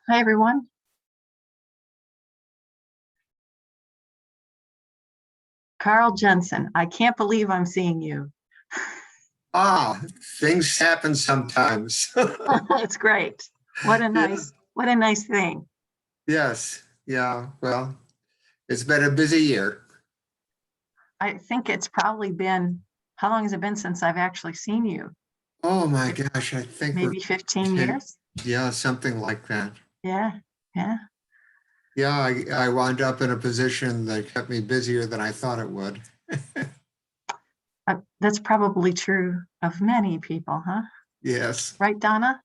Hi, everyone. Carl Jensen, I can't believe I'm seeing you. Things happen sometimes. It's great. What a nice thing. Yes. Yeah. Well, it's been a busy year. I think it's probably been, how long has it been since I've actually seen you? Oh my gosh, I think Maybe 15 years? Yeah, something like that. Yeah, yeah. Yeah, I wound up in a position that kept me busier than I thought it would. That's probably true of many people, huh? Yes. Right, Donna?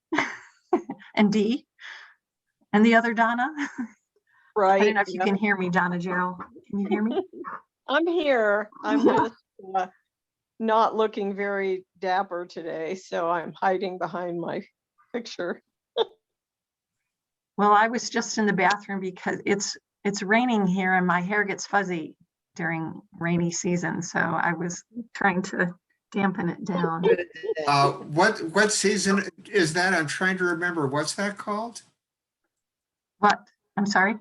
And Dee? And the other Donna? Right. I don't know if you Yep. can hear me, Donna Gerald. Can you hear me? I'm here. I'm just not looking very dapper today, so I'm hiding behind my picture. Well, I was just in the bathroom because it's raining here and my hair gets fuzzy during rainy season. So I was trying to dampen it down. What season is that? I'm trying to remember. What's that called? What? I'm sorry?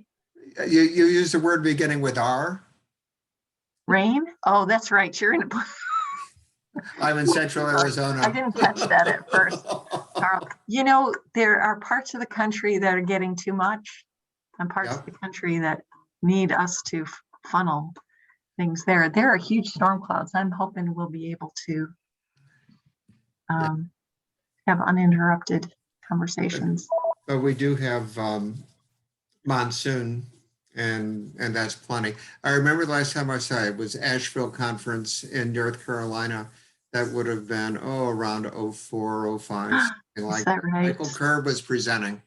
You used the word beginning with R. Rain? Oh, that's right. You're in a I'm in Central Arizona. I didn't catch that at first, Carl. You know, there are parts of the country that are getting too much and parts of the country that need us to funnel things there. There are huge storm clouds. I'm hoping we'll be able to have uninterrupted conversations. But we do have monsoon, and that's plenty. I remember the last time I saw it was Asheville Conference in North Carolina. That would have been around 04, 05. Is that right? Michael Kerr was presenting.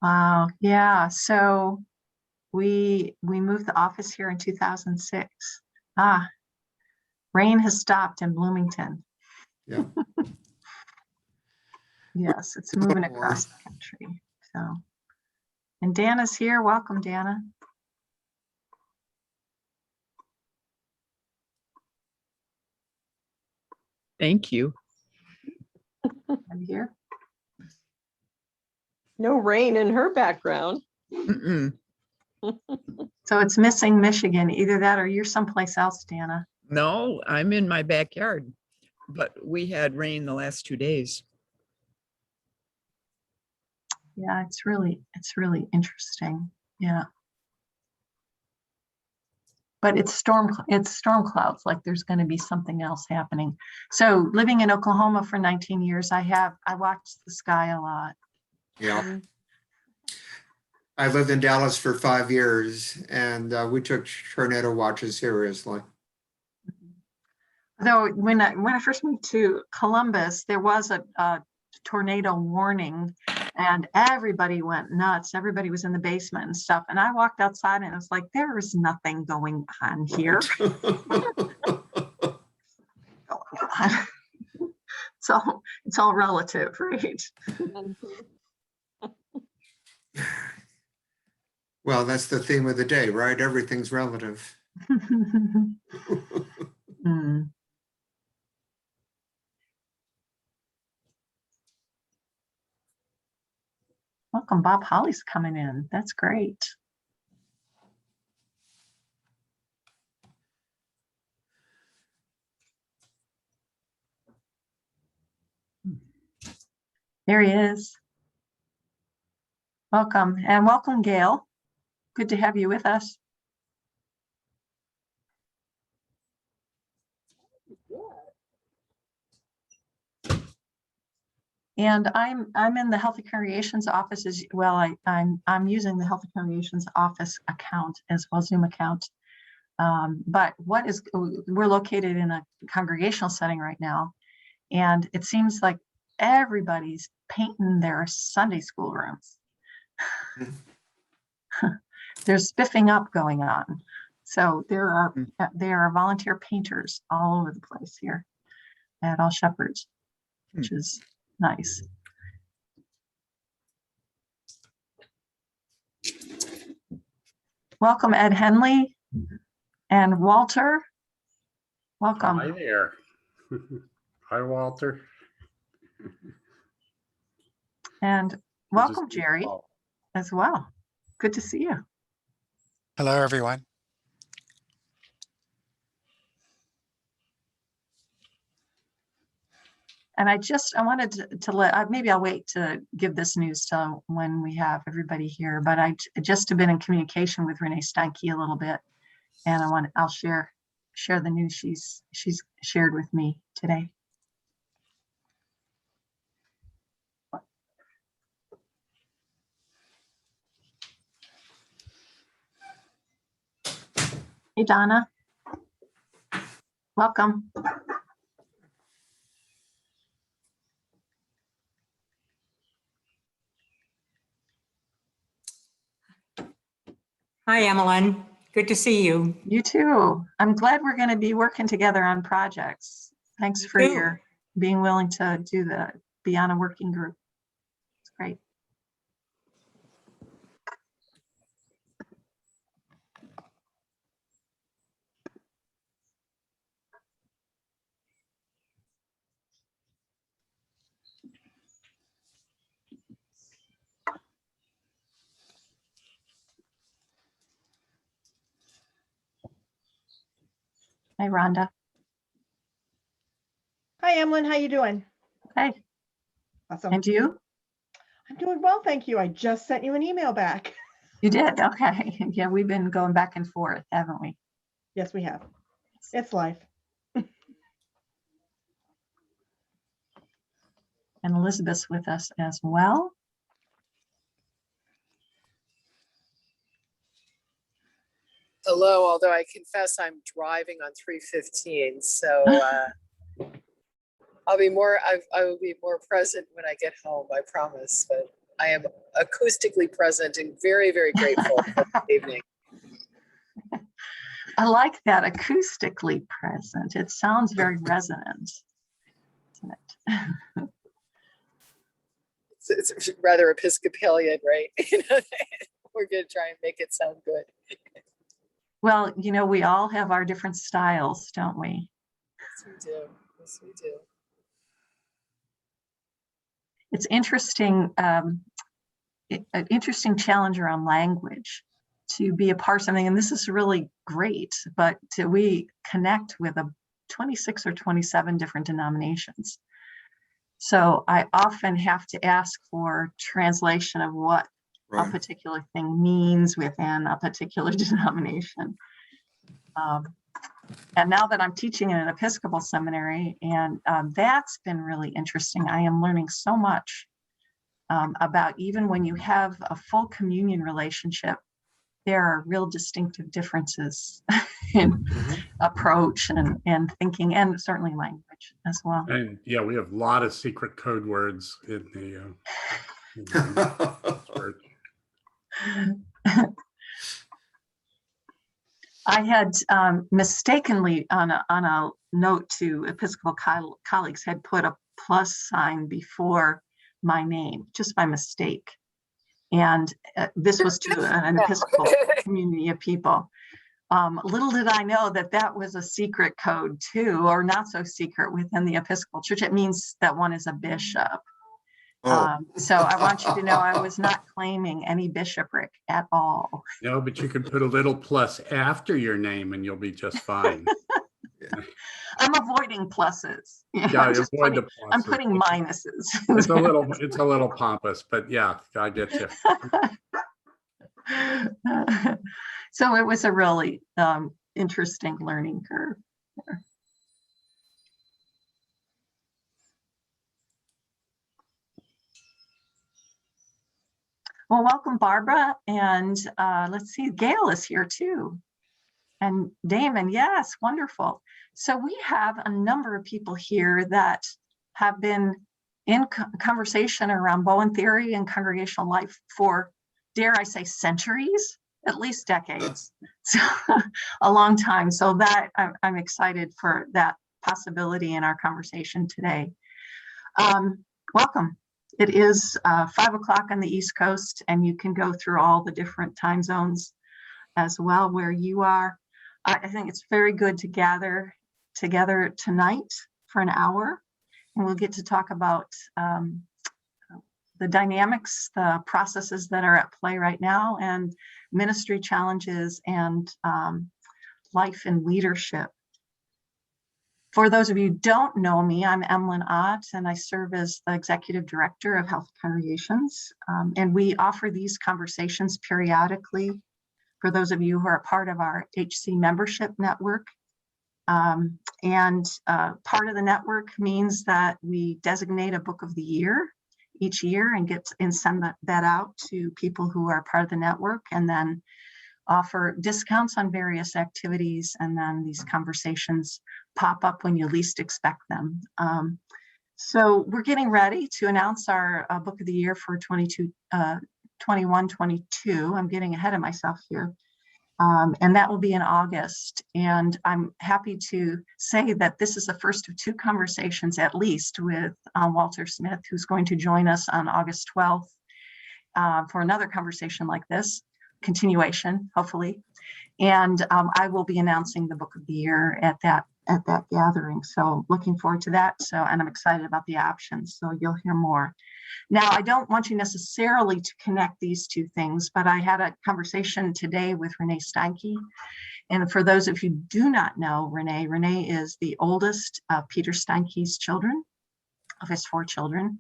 Wow. Yeah. So we moved the office here in 2006. Rain has stopped in Bloomington. Yeah. Yes, it's moving across the country. So, and Dana's here. Welcome, Dana. Thank you. I'm here. No rain in her background. Mm-mm. So it's missing Michigan. Either that or you're someplace else, Dana. No, I'm in my backyard, but we had rain the last 2 days. Yeah, it's really interesting. Yeah. But it's storm clouds, like there's going to be something else happening. So living in Oklahoma for 19 years, I watched the sky a lot. Yeah. I lived in Dallas for 5 years, and we took tornado watches seriously. Though when I first moved to Columbus, there was a tornado warning, and everybody went nuts. Everybody was in the basement and stuff. And I walked outside, and it was like, there is nothing going on here. It's all relative, right? Well, that's the theme of the day, right? Everything's relative. Welcome, Bob Holly's coming in. That's great. There he is. Welcome, and welcome, Gail. Good to have you with us. And I'm in the Health and Recreations office as well. I'm using the Health and Recreations office account as well, Zoom account. But we're located in a congregational setting right now, and it seems like everybody's painting their Sunday school rooms. There's spiffing up going on. So there are volunteer painters all over the place here at All Shepherds, which is nice. Welcome, Ed Henley and Walter. Welcome. Hi there. Hi, Walter. And welcome, Jerry, as well. Good to see you. Hello, everyone. And I wanted to let, maybe I'll wait to give this news till when we have everybody here, but I just have been in communication with Renee Steinke a little bit, and I'll share the news she's shared with me today. Hey, Donna. Welcome. Hi, Emlyn. Good to see you. You too. I'm glad we're going to be working together on projects. Thanks for too. your being willing to be on a working group. It's great. Hey, Rhonda. Hi, Emlyn. How you doing? Hey, Awesome. and you? I'm doing well, thank you. I just sent you an email back. You did? Okay. Yeah, we've been going back and forth, haven't we? Yes, we have. It's life. And Elizabeth's with us as well. Hello, although I confess I'm driving on 315, so I will be more present when I get home, I promise. But I am acoustically present and very, very grateful for the evening. I like that, acoustically present. It sounds very resonant, isn't it? It's rather Episcopalian, right? We're going to try and make it sound good. Well, we all have our different styles, don't we? Yes, we do. Yes, we do. It's interesting, an interesting challenge around language to be a part of something. And this is really great, but we connect with 26 or 27 different denominations. So I often have to ask for translation of what a particular thing means within a particular denomination. And now that I'm teaching in an Episcopal seminary, and that's been really interesting. I am learning so much about, even when you have a full communion relationship, there are real distinctive differences in approach and thinking, and certainly language as well. And yeah, we have a lot of secret code words in the church. I had mistakenly on a note to Episcopal colleagues had put a plus sign before my name just by mistake. And this was to an Episcopal community of people. Little did I know that was a secret code too, or not so secret within the Episcopal Church. It means that one is a bishop. So I want you to know I was not claiming any bishopric at all. No, but you can put a little plus after your name and you'll be just fine. I'm avoiding pluses. Yeah, avoid the pluses. I'm putting minuses. It's a little pompous, but yeah, I get you. So it was a really interesting learning curve there. Well, welcome, Barbara. And let's see, Gail is here too. And Damon, yes, wonderful. So we have a number of people here that have been in conversation around Bowen theory and congregational life for, dare I say, centuries, at least decades, so a long time. So that I'm excited for that possibility in our conversation today. Welcome. It is 5 o'clock on the East Coast, and you can go through all the different time zones as well where you are. I think it's very good to gather together tonight for an hour, and we'll get to talk about the dynamics, the processes that are at play right now, and ministry challenges and life and leadership. For those of you who don't know me, I'm Emlyn Ott, and I serve as the Executive Director of Health Congregations. And we offer these conversations periodically for those of you who are part of our HC membership network. Part of the network means that we designate a book of the year each year and send that out to people who are part of the network, and then offer discounts on various activities, and then these conversations pop up when you least expect them. So we're getting ready to announce our book of the year for 21-22. I'm getting ahead of myself here. And that will be in August. And I'm happy to say that this is the first of 2 conversations, at least, with Walter Smith, who's going to join us on August 12th for another conversation like this, continuation, hopefully. And I will be announcing the book of the year at that gathering. So looking forward to that. And I'm excited about the options. So you'll hear more. Now, I don't want you necessarily to connect these 2 things, but I had a conversation today with Renee Steinke. And for those of you who do not know Renee is the oldest of Peter Steinke's children, of his 4 children.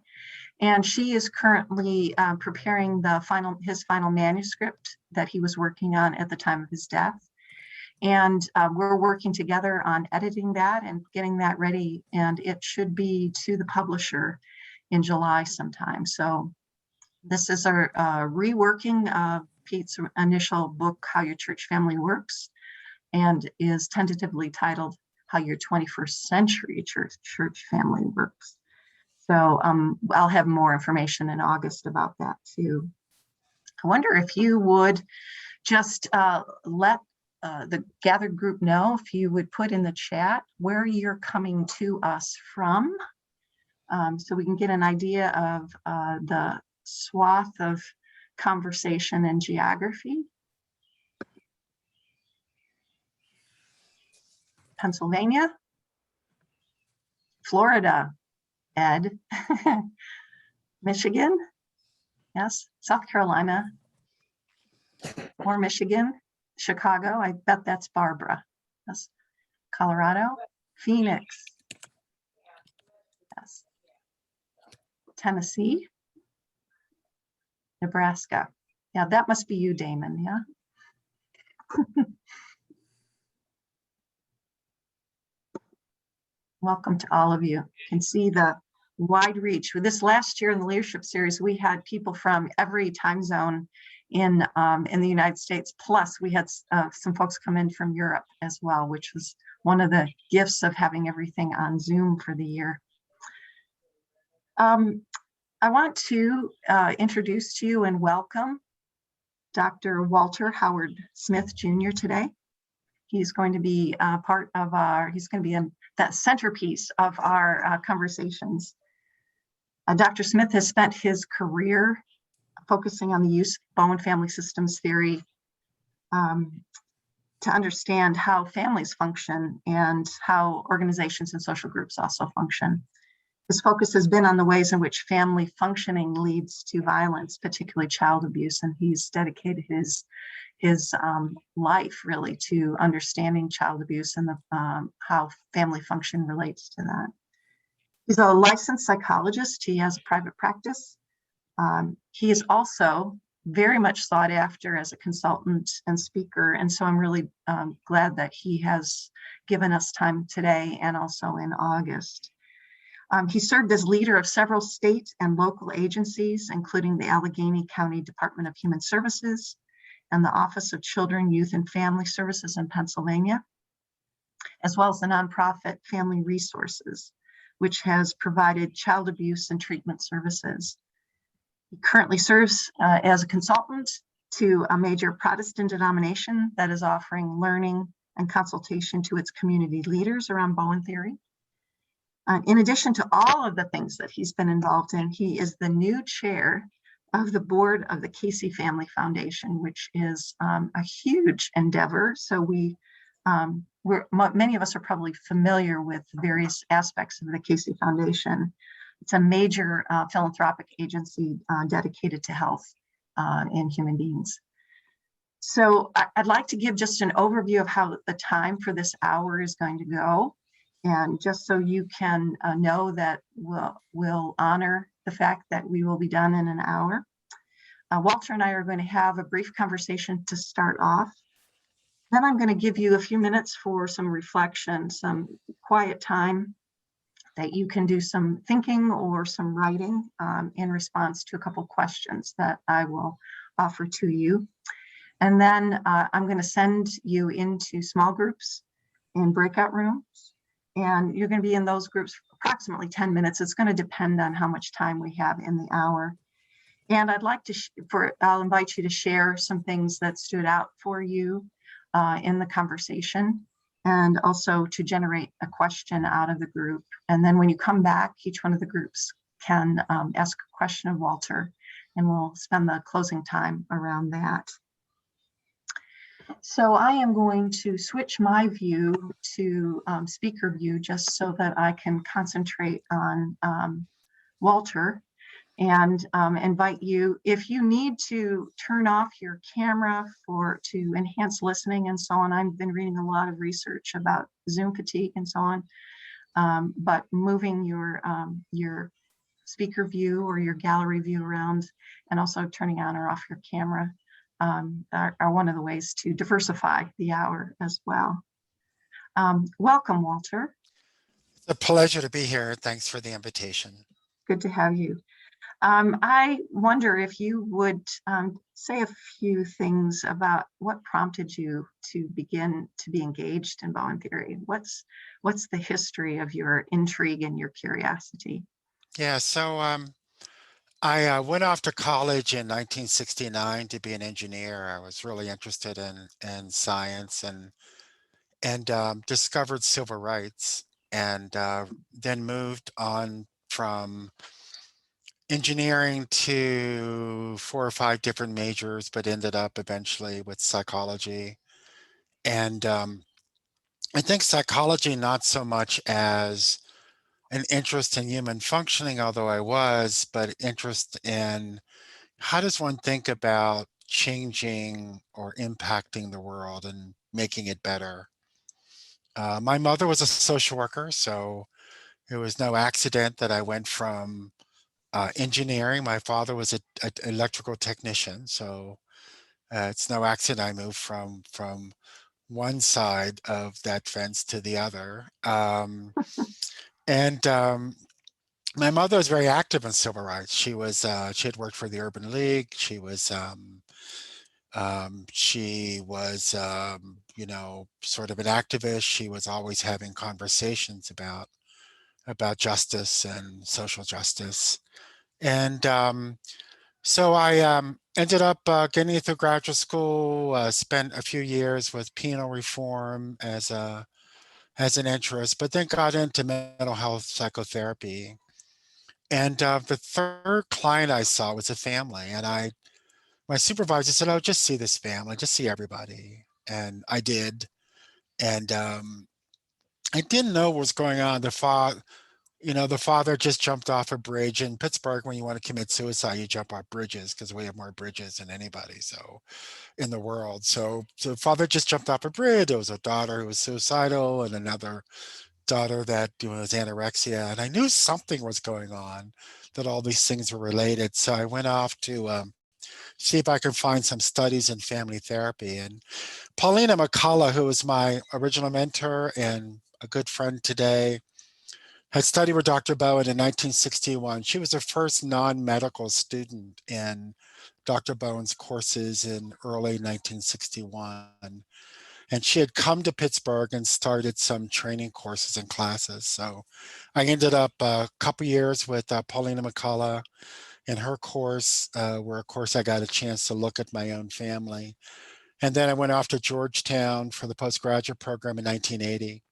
And she is currently preparing his final manuscript that he was working on at the time of his death. And we're working together on editing that and getting that ready. And it should be to the publisher in July sometime. So this is our reworking of Pete's initial book, How Your Church Family Works, and is tentatively titled How Your 21st Century Church Family Works. So I'll have more information in August about that too. I wonder if you would just let the gathered group know, if you would put in the chat where you're coming to us from, so we can get an idea of the swath of conversation and geography. Pennsylvania, Florida, Ed, Michigan, yes, South Carolina, or Michigan, Chicago, I bet that's Barbara, yes, Colorado, Phoenix, yes, Tennessee, Nebraska. Yeah, that must be you, Damon, yeah? Welcome to all of you. You can see the wide reach. With this last year in the leadership series, we had people from every time zone in the United States. Plus, we had some folks come in from Europe as well, which was one of the gifts of having everything on Zoom for the year. I want to introduce to you and welcome Dr. Walter Howard Smith Jr. today. He's going to be he's going to be in that centerpiece of our conversations. Dr. Smith has spent his career focusing on the use of bone family systems theory to understand how families function and how organizations and social groups also function. His focus has been on the ways in which family functioning leads to violence, particularly child abuse, and he's dedicated his life really to understanding child abuse and how family function relates to that. He's a licensed psychologist. He has a private practice. He is also very much sought after as a consultant and speaker. And so I'm really glad that he has given us time today and also in August. He served as leader of several state and local agencies, including the Allegheny County Department of Human Services and the Office of Children, Youth, and Family Services in Pennsylvania, as well as the nonprofit Family Resources, which has provided child abuse and treatment services. He currently serves as a consultant to a major Protestant denomination that is offering learning and consultation to its community leaders around Bowen theory. In addition to all of the things that he's been involved in, he is the new chair of the board of the Casey Family Foundation, which is a huge endeavor. So many of us are probably familiar with various aspects of the Casey Foundation, It's a major philanthropic agency dedicated to health in human beings. So I'd like to give just an overview of how the time for this hour is going to go. And just so you can know that we'll honor the fact that we will be done in an hour. Walter and I are going to have a brief conversation to start off. Then I'm going to give you a few minutes for some reflection, some quiet time that you can do some thinking or some writing in response to a couple questions that I will offer to you. And then I'm going to send you into small groups in breakout rooms. And you're going to be in those groups for approximately 10 minutes. It's going to depend on how much time we have in the hour. And I'd like to, I'll invite you to share some things that stood out for you in the conversation, and also to generate a question out of the group. And then when you come back, each one of the groups can ask a question of Walter, and we'll spend the closing time around that. So I am going to switch my view to speaker view just so that I can concentrate on Walter, and invite you, if you need to turn off your camera to enhance listening and so on. I've been reading a lot of research about Zoom fatigue and so on, but moving your speaker view or your gallery view around, and also turning on or off your camera are one of the ways to diversify the hour as well. Welcome, Walter. It's a pleasure to be here. Thanks for the invitation. Good to have you. I wonder if you would say a few things about what prompted you to begin to be engaged in Bowen theory. What's the history of your intrigue and your curiosity? Yeah, so I went off to college in 1969 to be an engineer. I was really interested in science and discovered civil rights, and then moved on from engineering to 4 or 5 different majors, but ended up eventually with psychology. And I think psychology, not so much as an interest in human functioning, although I was, but interest in how does one think about changing or impacting the world and making it better. My mother was a social worker, so it was no accident that I went from engineering. My father was an electrical technician, so it's no accident I moved from one side of that fence to the other. And my mother was very active in civil rights. She had worked for the Urban League. She was you know, sort of an activist. She was always having conversations about justice and social justice. And so I ended up getting through graduate school, spent a few years with penal reform as an interest, but then got into mental health psychotherapy. And the third client I saw was a family, and my supervisor said, "Oh, just see this family, just see everybody." And I did, and I didn't know what was going on. The father just jumped off a bridge in Pittsburgh. When you want to commit suicide, you jump off bridges because we have more bridges than anybody in the world. So the father just jumped off a bridge. There was a daughter who was suicidal and another daughter that was anorexia. And I knew something was going on, that all these things were related. So I went off to see if I could find some studies in family therapy. And Paulina McCullough, who was my original mentor and a good friend today, had studied with Dr. Bowen in 1961. She was the first non-medical student in Dr. Bowen's courses in early 1961. And she had come to Pittsburgh and started some training courses and classes. So I ended up a couple years with Paulina McCullough in her course, where of course I got a chance to look at my own family. And then I went off to Georgetown for the postgraduate program in 1980.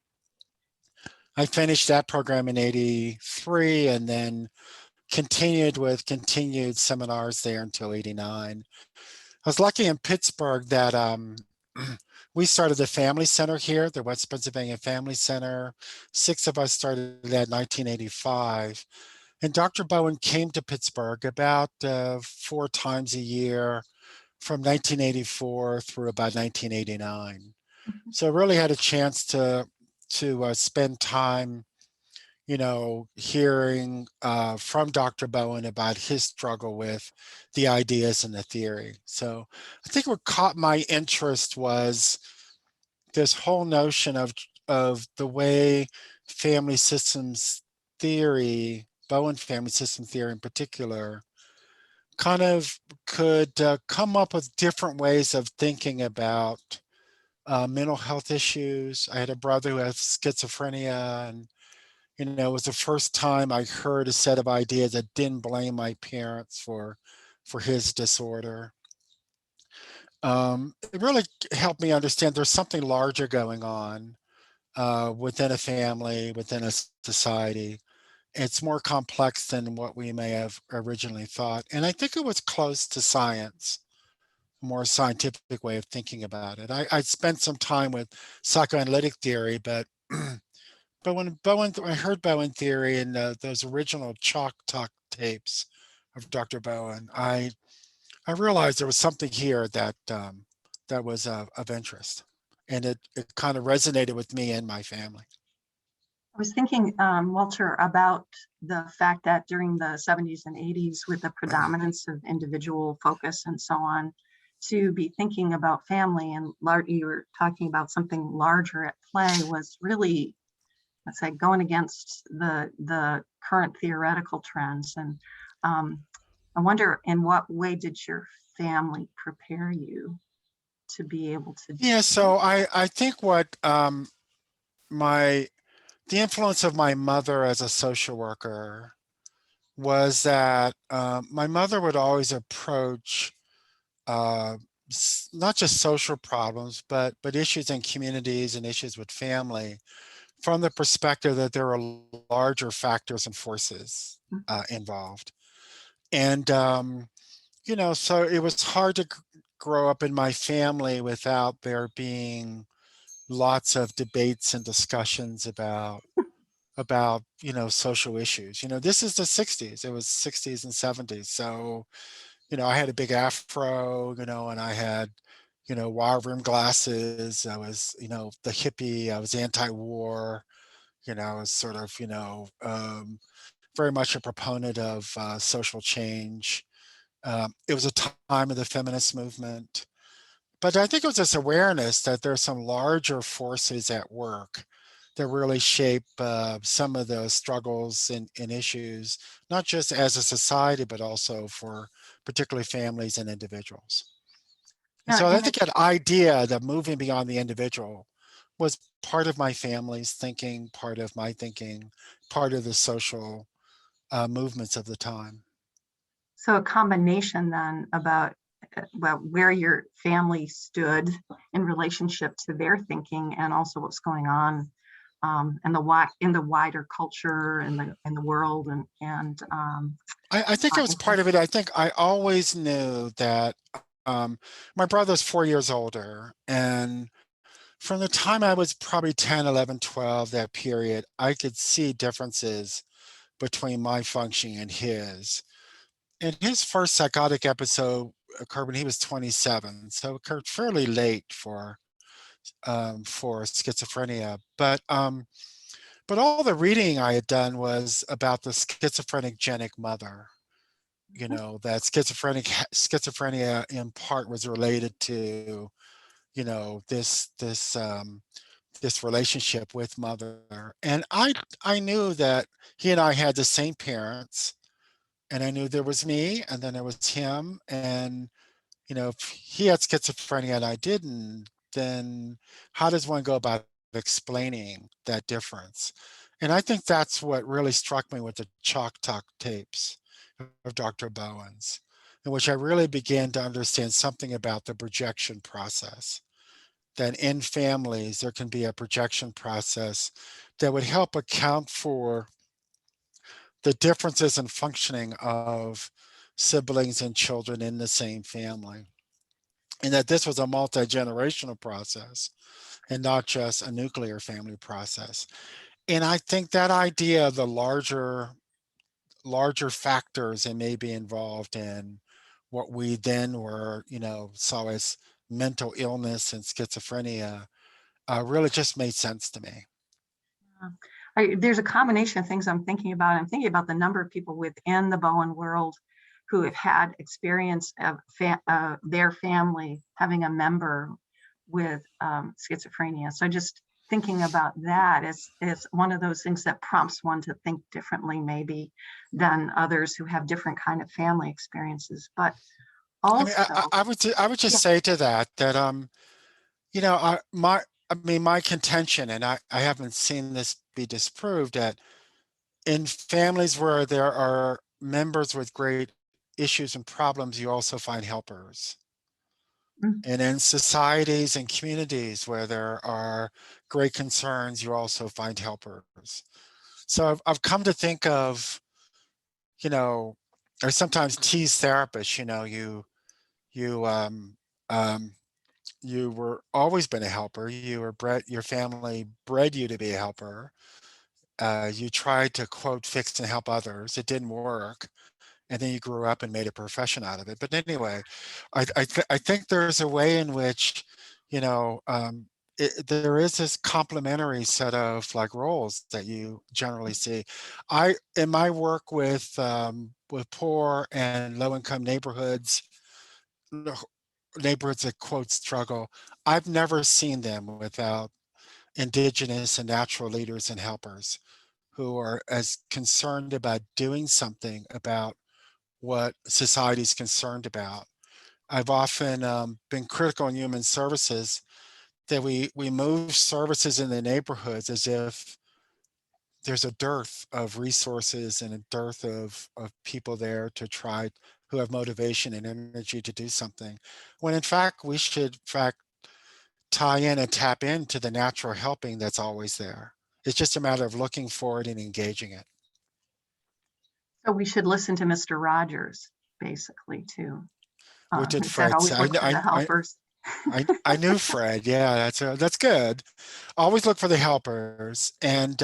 I finished that program in 83 and then continued seminars there until 89. I was lucky in Pittsburgh that we started the Family Center here, the West Pennsylvania Family Center. 6 of us started that in 1985. And Dr. Bowen came to Pittsburgh about 4 times a year from 1984 through about 1989. So really had a chance to spend time, hearing from Dr. Bowen about his struggle with the ideas and the theory. So I think what caught my interest was this whole notion of the way family systems theory, Bowen family system theory in particular, kind of could come up with different ways of thinking about mental health issues. I had a brother who has schizophrenia, and it was the first time I heard a set of ideas that didn't blame my parents for his disorder. It really helped me understand there's something larger going on within a family, within a society. It's more complex than what we may have originally thought. And I think it was close to science, a more scientific way of thinking about it. I spent some time with psychoanalytic theory, but when I heard Bowen theory and those original Chalk Talk tapes of Dr. Bowen, I realized there was something here that was of interest, and it kind of resonated with me and my family. I was thinking, Walter, about the fact that during the 70s and 80s, with the predominance of individual focus and so on, to be thinking about family and you were talking about something larger at play was really, let's say, going against the current theoretical trends. And I wonder, in what way did your family prepare you to be able to? Yeah, so I think what the influence of my mother as a social worker was that my mother would always approach not just social problems, but issues in communities and issues with family from the perspective that there are larger factors and forces involved. And, so it was hard to grow up in my family without there being lots of debates and discussions about social issues. This is the 60s. It was 60s and 70s. So, I had a big afro, and I had, wire rim glasses. I was, the hippie. I was anti-war. I was sort of, very much a proponent of social change. It was a time of the feminist movement. But I think it was this awareness that there's some larger forces at work that really shape some of the struggles and issues, not just as a society, but also for particularly families and individuals. And Yeah, so I and think that idea that moving beyond the individual was part of my family's thinking, part of my thinking, part of the social movements of the time. so a combination then about well, where your family stood in relationship to their thinking and also what's going on in the wider culture and the world and I think it was part of it. I think I always knew that my brother's 4 years older, and from the time I was probably 10, 11, 12, that period, I could see differences between my functioning and his. And his first psychotic episode occurred when he was 27, so it occurred fairly late for schizophrenia. But all the reading I had done was about the schizophrenic genic mother. That schizophrenia in part was related to, this relationship with mother. And I knew that he and I had the same parents, and I knew there was me, and then there was him. And, if he had schizophrenia and I didn't, then how does one go about explaining that difference? And I think that's what really struck me with the Chalk Talk tapes of Dr. Bowen's, in which I really began to understand something about the projection process. That in families, there can be a projection process that would help account for the differences in functioning of siblings and children in the same family. And that this was a multi-generational process and not just a nuclear family process. And I think that idea of the larger larger factors that may be involved in what we then were, saw as mental illness and schizophrenia, really just made sense to me. There's a combination of things I'm thinking about. I'm thinking about the number of people within the Bowen world who have had experience of their family having a member with schizophrenia. So just thinking about that is one of those things that prompts one to think differently maybe than others who have different kind of family experiences. But also, I would just say to that, my contention, and I haven't seen this be disproved, that in families where there are members with great issues and problems, you also find helpers. Mhm. And in societies and communities where there are great concerns, you also find helpers. So I've come to think of, I sometimes tease therapists, you were always been a helper. You were bred, your family bred you to be a helper. You tried to quote, fix and help others. It didn't work. And then you grew up and made a profession out of it. But anyway, I think there's a way in which, there is this complementary set of like roles that you generally see. In my work with poor and low income neighborhoods, neighborhoods that quote struggle, I've never seen them without indigenous and natural leaders and helpers who are as concerned about doing something about what society is concerned about. I've often been critical in human services that we move services in the neighborhoods as if there's a dearth of resources and a dearth of people there to try, who have motivation and energy to do something. When in fact, we should tie in and tap into the natural helping that's always there. It's just a matter of looking for it and engaging it. so we should listen to Mr. Rogers, basically, too. What did Who said Fred say? always look for the helpers. I knew Fred. Yeah, that's good. Always look for the helpers and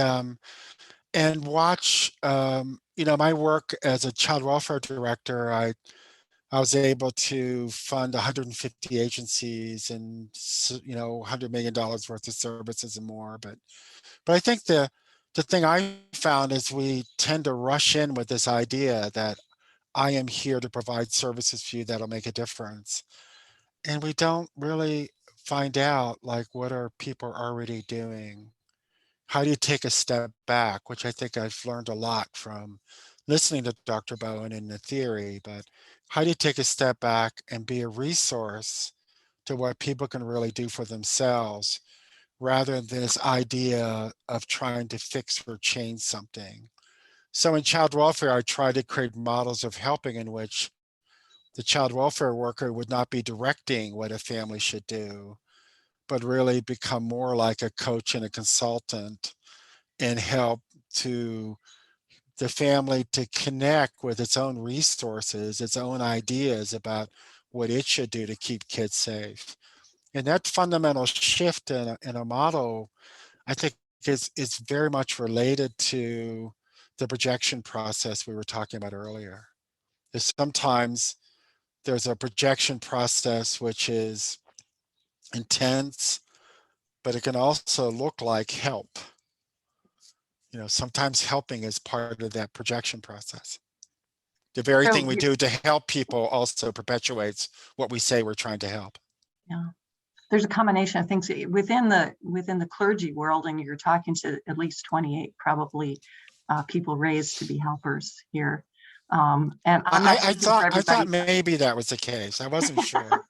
watch. My work as a child welfare director. I was able to fund 150 agencies and $100 million worth of services and more. But I think the thing I found is we tend to rush in with this idea that I am here to provide services for you that'll make a difference. And we don't really find out like what are people already doing. How do you take a step back, which I think I've learned a lot from listening to Dr. Bowen in the theory, but how do you take a step back and be a resource to what people can really do for themselves rather than this idea of trying to fix or change something. So in child welfare, I try to create models of helping in which the child welfare worker would not be directing what a family should do, but really become more like a coach and a consultant and help to the family to connect with its own resources, its own ideas about what it should do to keep kids safe. And that fundamental shift in a model, I think is very much related to the projection process we were talking about earlier. Is sometimes there's a projection process which is intense, but it can also look like help. Sometimes helping is part of that projection process. The very So thing we do to help people also perpetuates what we say we're trying to help. Yeah, there's a combination of things within the clergy world, and you're talking to at least 28 probably people raised to be helpers here. And I'm not I speaking for thought everybody. maybe that was the case. I wasn't sure.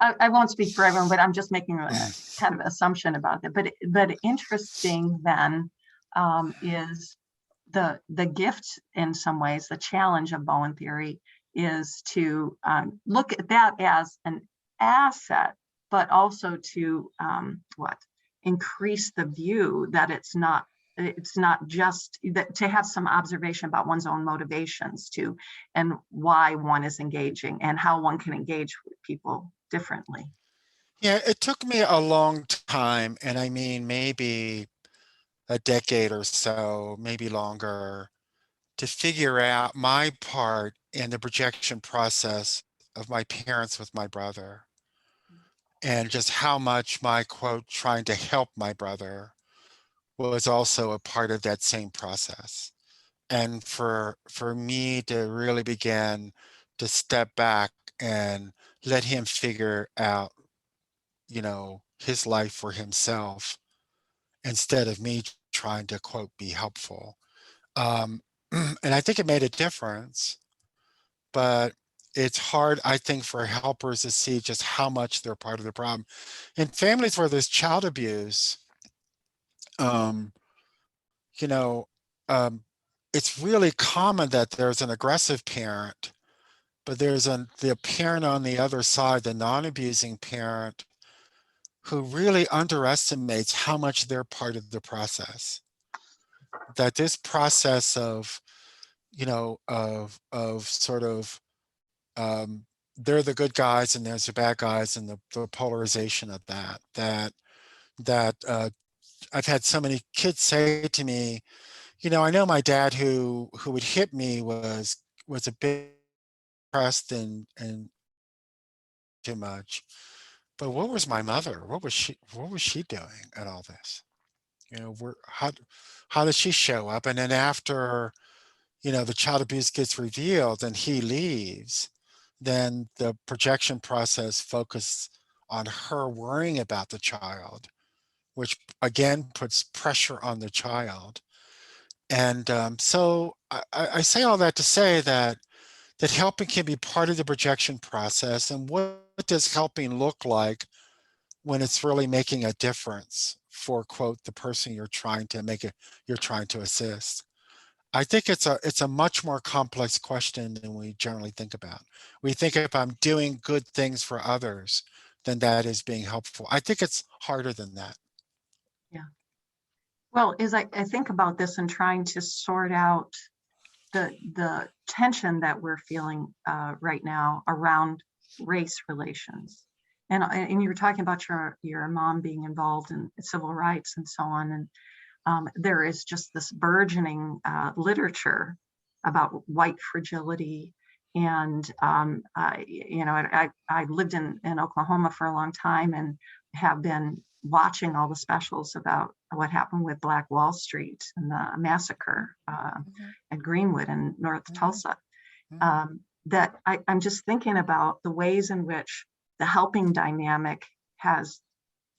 I won't speak for everyone, but I'm just making a kind of assumption about that. But interesting then is the gift in some ways. The challenge of Bowen theory is to look at that as an asset, but also to increase the view that it's not just that, to have some observation about one's own motivations too, and why one is engaging and how one can engage with people differently. Yeah, it took me a long time, and I mean maybe a decade or so, maybe longer, to figure out my part in the projection process of my parents with my brother, and just how much my quote trying to help my brother was also a part of that same process. And for me to really begin to step back and let him figure out, his life for himself instead of me trying to quote be helpful. And I think it made a difference, but it's hard, I think, for helpers to see just how much they're part of the problem. In families where there's child abuse, um, you know, um, it's really common that there's an aggressive parent, but there's the parent on the other side, the non-abusing parent, who really underestimates how much they're part of the process. That this process of, of sort of, they're the good guys and there's the bad guys, and the polarization of that I've had so many kids say to me, I know my dad who would hit me was a bit pressed and too much. But what was my mother? What was she doing at all this? How does she show up? And then after, the child abuse gets revealed and he leaves, then the projection process focuses on her worrying about the child, which again puts pressure on the child. And so I say all that to say that helping can be part of the projection process. And what does helping look like when it's really making a difference for, quote, the person you're trying to assist? I think it's a much more complex question than we generally think about. We think if I'm doing good things for others, then that is being helpful. I think it's harder than that. Yeah. Well, as I think about this and trying to sort out the tension that we're feeling right now around race relations. And you were talking about your mom being involved in civil rights and so on. And there is just this burgeoning literature about white fragility. And I lived in Oklahoma for a long time and have been watching all the specials about what happened with Black Wall Street and the massacre at Greenwood in North Tulsa. That I'm just thinking about the ways in which the helping dynamic has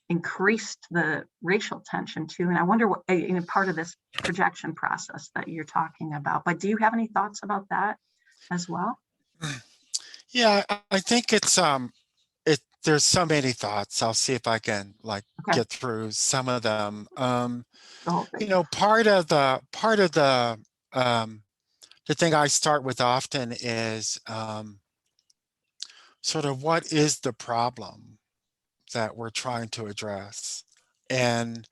increased the racial tension too. And I wonder what part of this projection process that you're talking about. But do you have any thoughts about that as well? Yeah, I think it's there's so many thoughts. I'll see if I can get through some of them. Part of the thing I start with often is sort of what is the problem that we're trying to address. And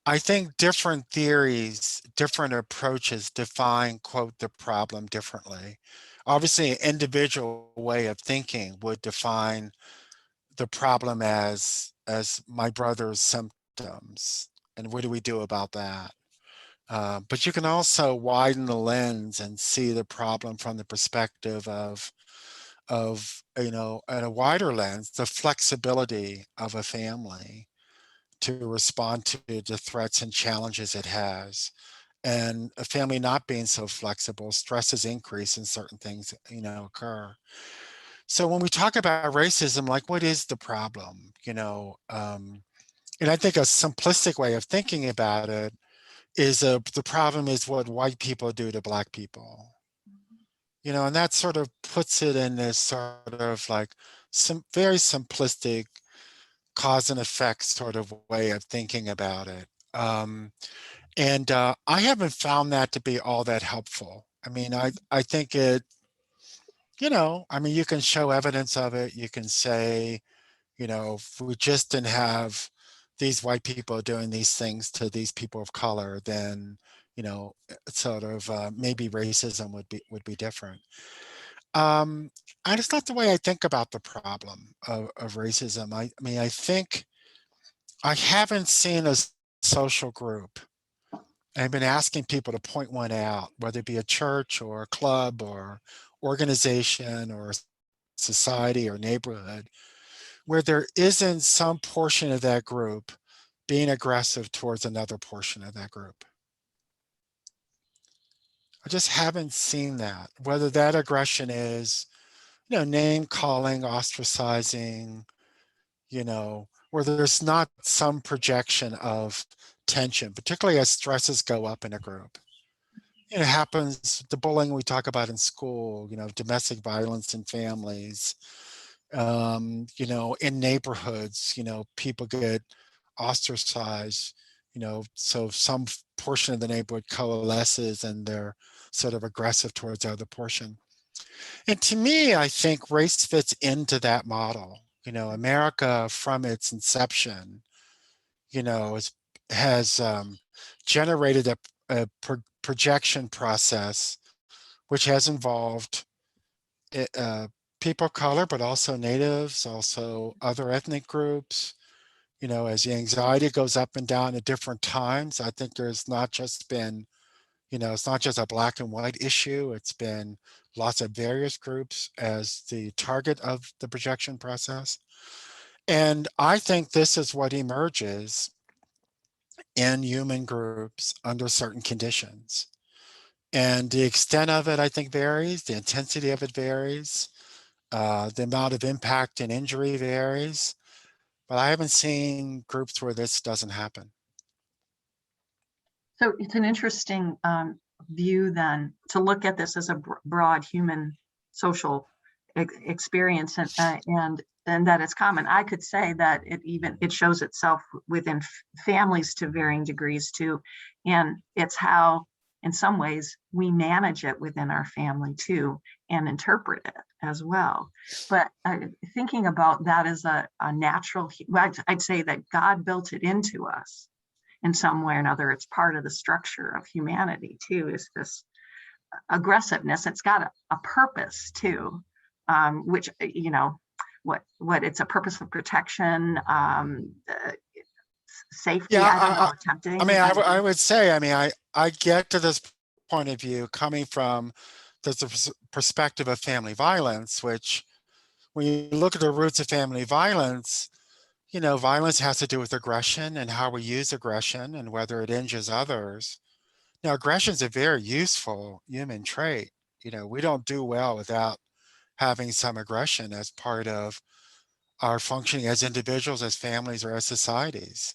I think different theories, different approaches define, quote, the problem differently. Obviously, an individual way of thinking would define the problem as my brother's symptoms, and what do we do about that? But you can also widen the lens and see the problem from the perspective of at a wider lens, the flexibility of a family to respond to the threats and challenges it has. And a family not being so flexible, stresses increase and certain things, occur. So when we talk about racism, what is the problem? And I think a simplistic way of thinking about it is the problem is what white people do to Black people. And that sort of puts it in this sort of very simplistic cause and effect sort of way of thinking about it. And I haven't found that to be all that helpful. I mean, I think it, you can show evidence of it. You can say, if we just didn't have these white people doing these things to these people of color, then, sort of maybe racism would be different. And it's not the way I think about the problem of racism. I mean, I think I haven't seen a social group I've been asking people to point one out, whether it be a church or a club or organization or society or neighborhood, where there isn't some portion of that group being aggressive towards another portion of that group. I just haven't seen that, whether that aggression is, name calling, ostracizing, where there's not some projection of tension, particularly as stresses go up in a group. It happens, the bullying we talk about in school, domestic violence in families, in neighborhoods, people get ostracized, so some portion of the neighborhood coalesces and they're sort of aggressive towards the other portion. And to me, I think race fits into that model. America from its inception, has generated a projection process which has involved people of color, but also natives, also other ethnic groups. As the anxiety goes up and down at different times, I think there's not just been, it's not just a black and white issue. It's been lots of various groups as the target of the projection process. And I think this is what emerges in human groups under certain conditions. And the extent of it, I think, varies. The intensity of it varies. The amount of impact and injury varies. But I haven't seen groups where this doesn't happen. So it's an interesting view then to look at this as a broad human social experience and that it's common. I could say that it shows itself within families to varying degrees too. And it's how, in some ways, we manage it within our family too and interpret it as well. But thinking about that as a natural, I'd say that God built it into us in some way or another. It's part of the structure of humanity too, is this aggressiveness. It's got a purpose too, which, what it's a purpose of protection, safety. Yeah, I don't know, attempting. I would say, I get to this point of view coming from the perspective of family violence, which when you look at the roots of family violence, violence has to do with aggression and how we use aggression and whether it injures others. Now, aggression is a very useful human trait. We don't do well without having some aggression as part of our functioning as individuals, as families, or as societies.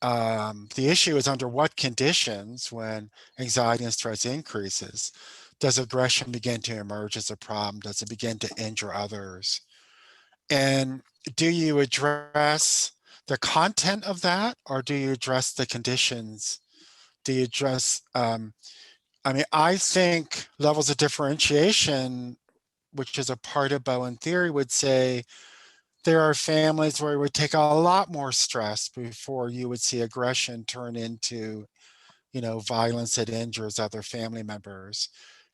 The issue is under what conditions, when anxiety and stress increases, does aggression begin to emerge as a problem? Does it begin to injure others? And do you address the content of that, or do you address the conditions? Do you address, I think levels of differentiation, which is a part of Bowen theory, would say there are families where it would take a lot more stress before you would see aggression turn into, violence that injures other family members.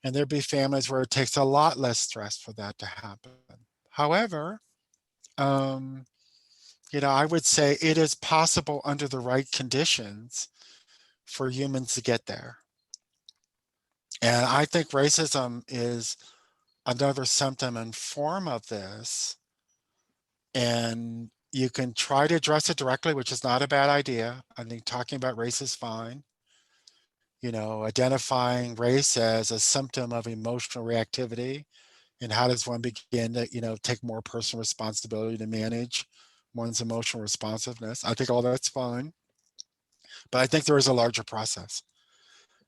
And there'd be families where it takes a lot less stress for that to happen. However, I would say it is possible under the right conditions for humans to get there. And I think racism is another symptom and form of this. And you can try to address it directly, which is not a bad idea. I think talking about race is fine. Identifying race as a symptom of emotional reactivity, and how does one begin to, take more personal responsibility to manage one's emotional responsiveness. I think all that's fine. But I think there is a larger process.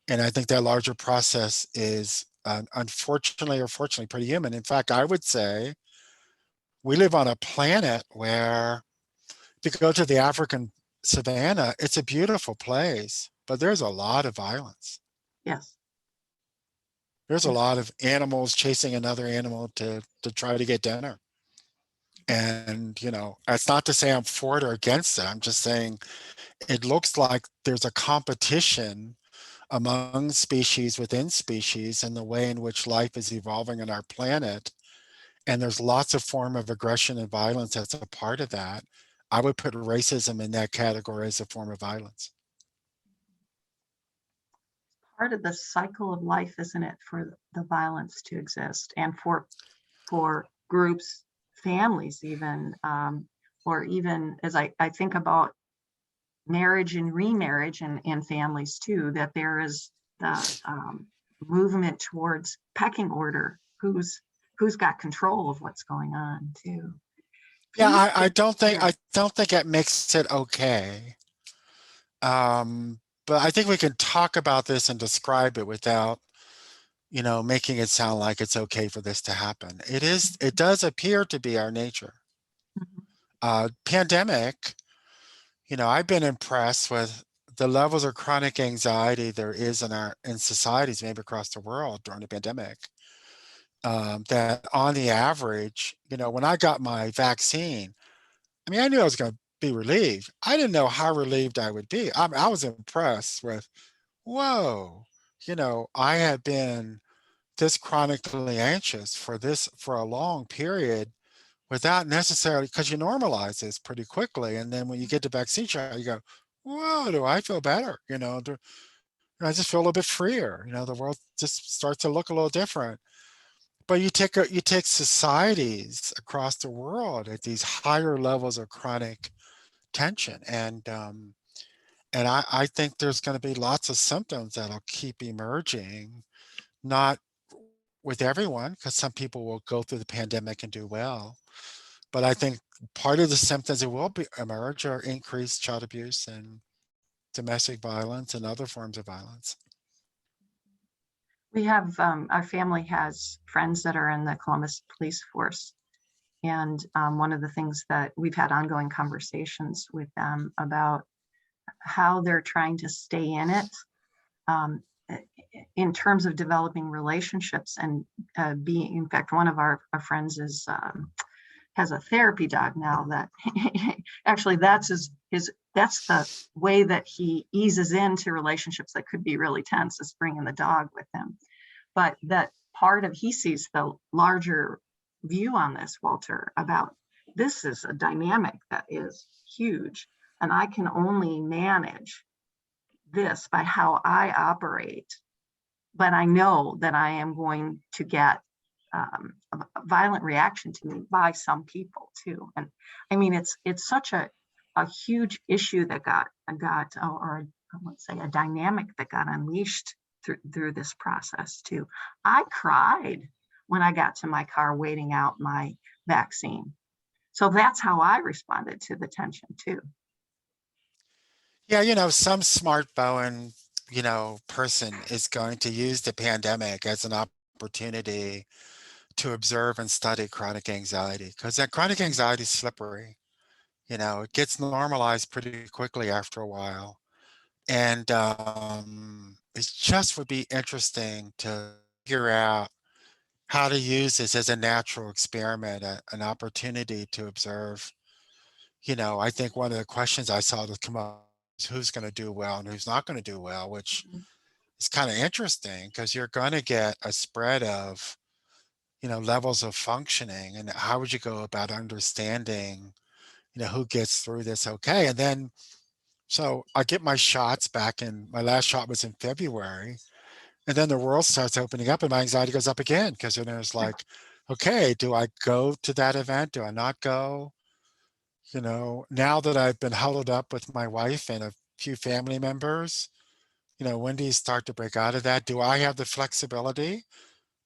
And I think that larger process is unfortunately or fortunately pretty human. In fact, I would say we live on a planet where, if you go to the African savanna, it's a beautiful place, but there's a lot of violence. Yes. There's a lot of animals chasing another animal to try to get dinner. And, that's not to say I'm for it or against it. I'm just saying it looks like there's a competition among species within species and the way in which life is evolving on our planet. And there's lots of form of aggression and violence that's a part of that. I would put racism in that category as a form of violence. part of the cycle of life, isn't it, for the violence to exist, and for groups, families even, or even as I think about marriage and remarriage and families too, that there is the movement towards pecking order, who's got control of what's going on too. Yeah, Peace I is- don't think yeah. I don't think it makes it okay. But I think we can talk about this and describe it without, making it sound like it's okay for this to happen. It does appear to be our nature. Pandemic, I've been impressed with the levels of chronic anxiety there is in societies, maybe across the world during the pandemic. That on the average, when I got my vaccine, I mean, I knew I was going to be relieved. I didn't know how relieved I would be. I was impressed with, whoa, I had been this chronically anxious for a long period without necessarily, because you normalize this pretty quickly. And then when you get the vaccine shot, you go, whoa, do I feel better? I just feel a little bit freer. The world just starts to look a little different. But you take societies across the world at these higher levels of chronic tension, and I think there's going to be lots of symptoms that'll keep emerging, not with everyone, because some people will go through the pandemic and do well. But I think part of the symptoms that will emerge are increased child abuse and domestic violence and other forms of violence. We have, our family has friends that are in the Columbus Police Force. And one of the things that we've had ongoing conversations with them about how they're trying to stay in it, in terms of developing relationships and being, in fact, one of our friends has a therapy dog now that actually that's that's the way that he eases into relationships that could be really tense, is bringing the dog with him. But that he sees the larger view on this, Walter, about this is a dynamic that is huge, and I can only manage this by how I operate, but I know that I am going to get a violent reaction to me by some people too. And I mean, it's such a huge issue that got or let's say a dynamic that got unleashed through this process too. I cried when I got to my car waiting out my vaccine. So that's how I responded to the tension too. Yeah, some smart Bowen, person is going to use the pandemic as an opportunity to observe and study chronic anxiety, because that chronic anxiety is slippery. It gets normalized pretty quickly after a while. And it just would be interesting to figure out how to use this as a natural experiment, an opportunity to observe. I think one of the questions I saw that come up is who's going to do well and who's not going to do well, which is kind of interesting because you're going to get a spread of, levels of functioning, and how would you go about understanding, who gets through this okay. And then, so I get my shots back my last shot was in February, and then the world starts opening up and my anxiety goes up again, because then there's like, okay, do I go to that event? Do I not go? Now that I've been huddled up with my wife and a few family members, when do you start to break out of that? Do I have the flexibility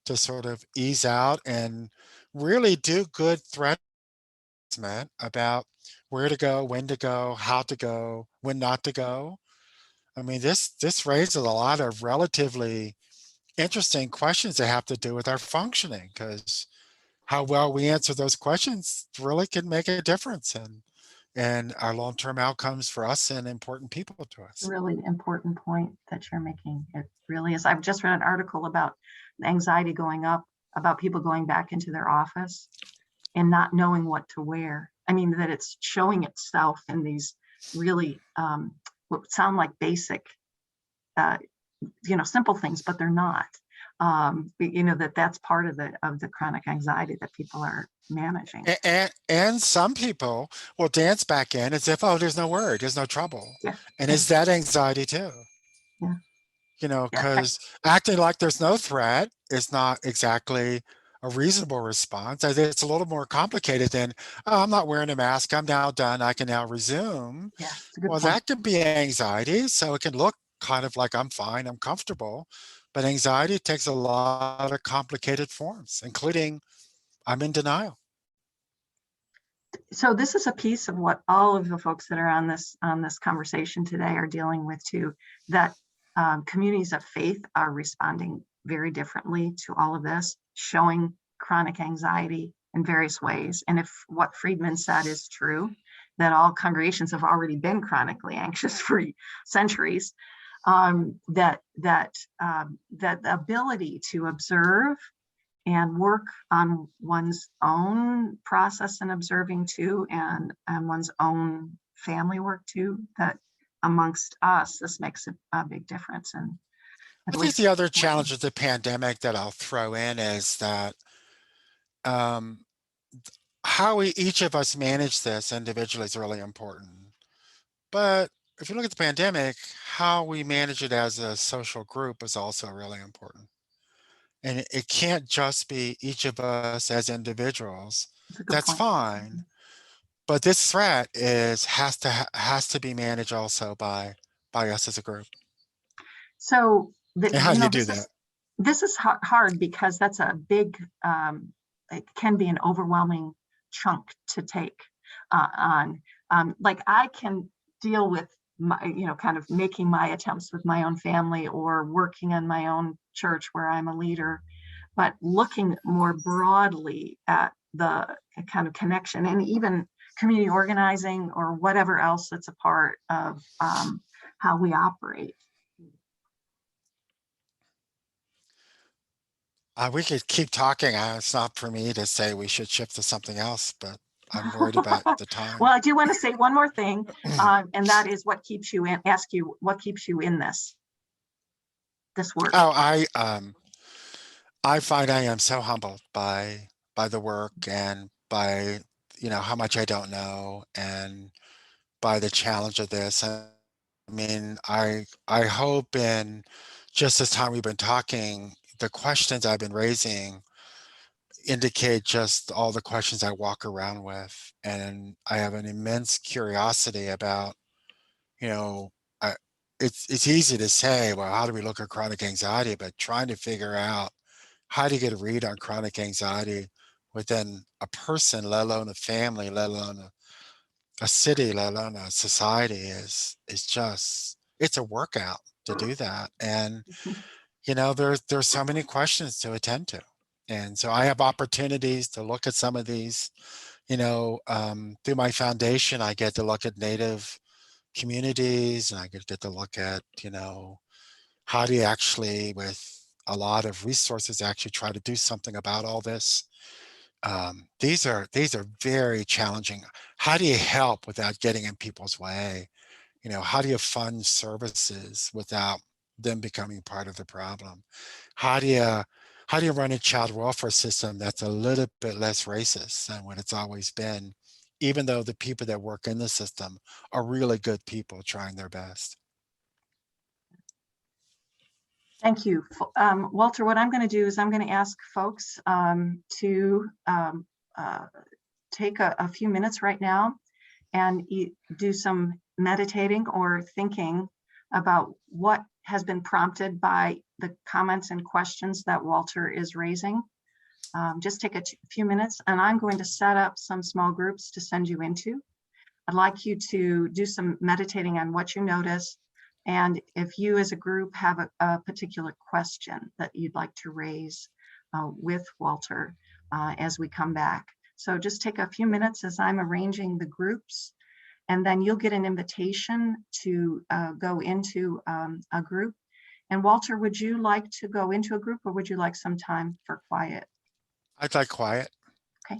to sort of ease out and really do good threat assessment about where to go, how to go, when not to go? I mean, this raises a lot of relatively interesting questions that have to do with our functioning, because how well we answer those questions really can make a difference and our long-term outcomes for us and important people to us. Really important point that you're making. It really is. I've just read an article about anxiety going up, about people going back into their office and not knowing what to wear. I mean, that it's showing itself in these really what sound like basic, simple things, but they're not. That's part of the chronic anxiety that people are managing. And some people will dance back in as if, oh, there's no worry, there's no trouble. Yeah. And it's that anxiety too. Yeah. Yeah. because acting like there's no threat is not exactly a reasonable response. I think it's a little more complicated than, oh, I'm not wearing a mask. I'm now done. I can now resume. Yeah, it's a good Well, point. that could be anxiety. So it can look kind of like I'm fine, I'm comfortable. But anxiety takes a lot of complicated forms, including I'm in denial. So this is a piece of what all of the folks that are on this conversation today are dealing with too, that communities of faith are responding very differently to all of this, showing chronic anxiety in various ways. And if what Friedman said is true, that all congregations have already been chronically anxious for centuries, that the ability to observe and work on one's own process and observing too, and one's own family work too, that amongst us, this makes a big difference. And I think the other challenge of the pandemic that I'll throw in is that um, how each of us manage this individually is really important. But if you look at the pandemic, how we manage it as a social group is also really important. And it can't just be each of us as individuals. it's a good That's point. fine. But this threat has to be managed also by us as a group. So And how do you do this that? this is hard because that's a big, it can be an overwhelming chunk to take on. Like I can deal with my, kind of making my attempts with my own family or working in my own church where I'm a leader, but looking more broadly at the kind of connection and even community organizing or whatever else that's a part of how we operate. We could keep talking. It's not for me to say we should shift to something else, but I'm worried about the time. Well, I do want to say one more thing, and that is what keeps you in. Ask you what keeps you in this work. Oh, I find I am so humbled by the work and by how much I don't know and by the challenge of this. I mean, I hope in just this time we've been talking, the questions I've been raising indicate just all the questions I walk around with, and I have an immense curiosity about, you know, I, it's easy to say, well, how do we look at chronic anxiety? But trying to figure out how do you get a read on chronic anxiety within a person, let alone a family, let alone a city, let alone a society is just, it's a workout to do that. And there's so many questions to attend to. And so I have opportunities to look at some of these, through my foundation. I get to look at Native communities, and I get to look at, how do you actually, with a lot of resources, actually try to do something about all this. These are very challenging. How do you help without getting in people's way? How do you fund services without them becoming part of the problem? How do you run a child welfare system that's a little bit less racist than what it's always been, even though the people that work in the system are really good people trying their best? Thank you. Walter, what I'm going to do is I'm going to ask folks to take a few minutes right now and do some meditating or thinking about what has been prompted by the comments and questions that Walter is raising. Just take a few minutes, and I'm going to set up some small groups to send you into. I'd like you to do some meditating on what you notice. And if you as a group have a particular question that you'd like to raise with Walter as we come back. So just take a few minutes as I'm arranging the groups, and then you'll get an invitation to go into a group. And Walter, would you like to go into a group, or would you like some time for quiet? I'd like quiet. Okay.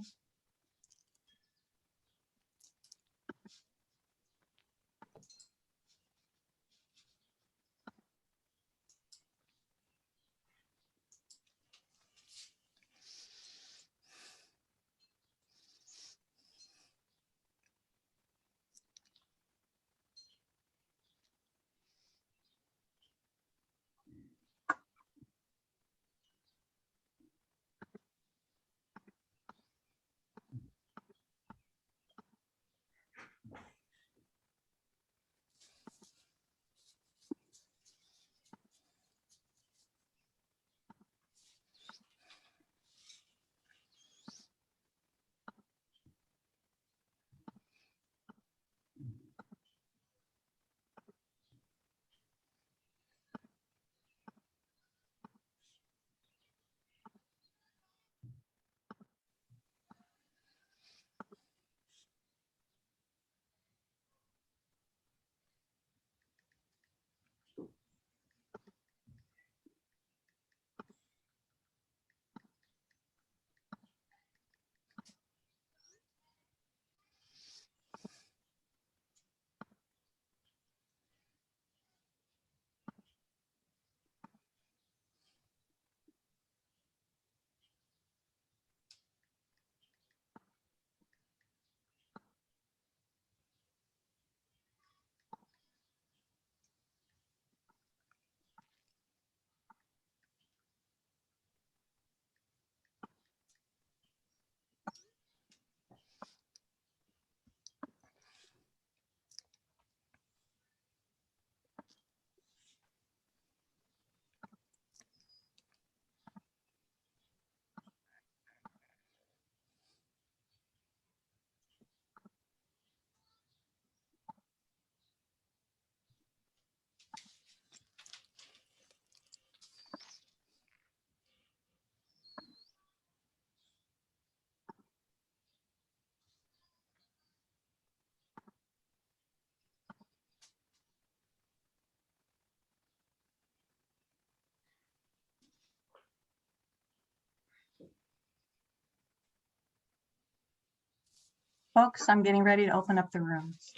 folks, I'm getting ready to open up the rooms.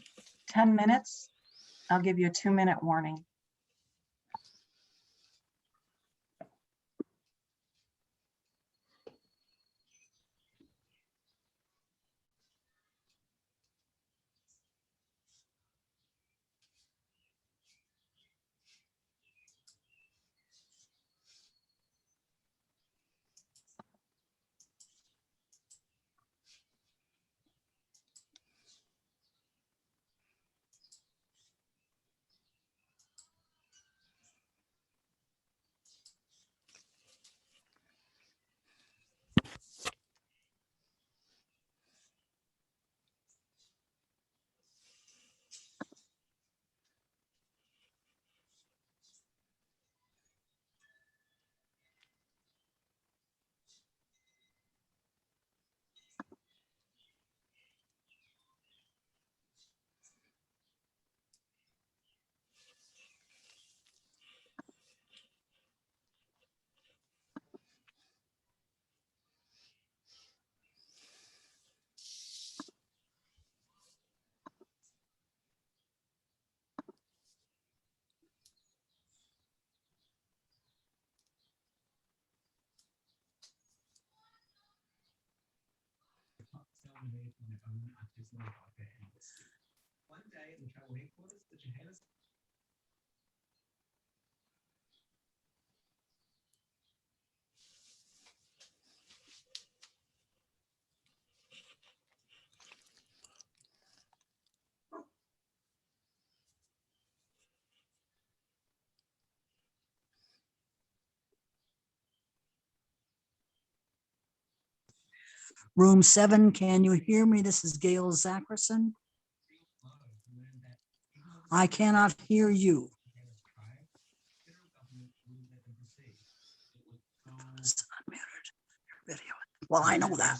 10 minutes. I'll give you a 2-minute warning. Room 7, can you hear me? This is Gail Zackerson. I cannot hear you. It's unmuted. Video. Well, I know that.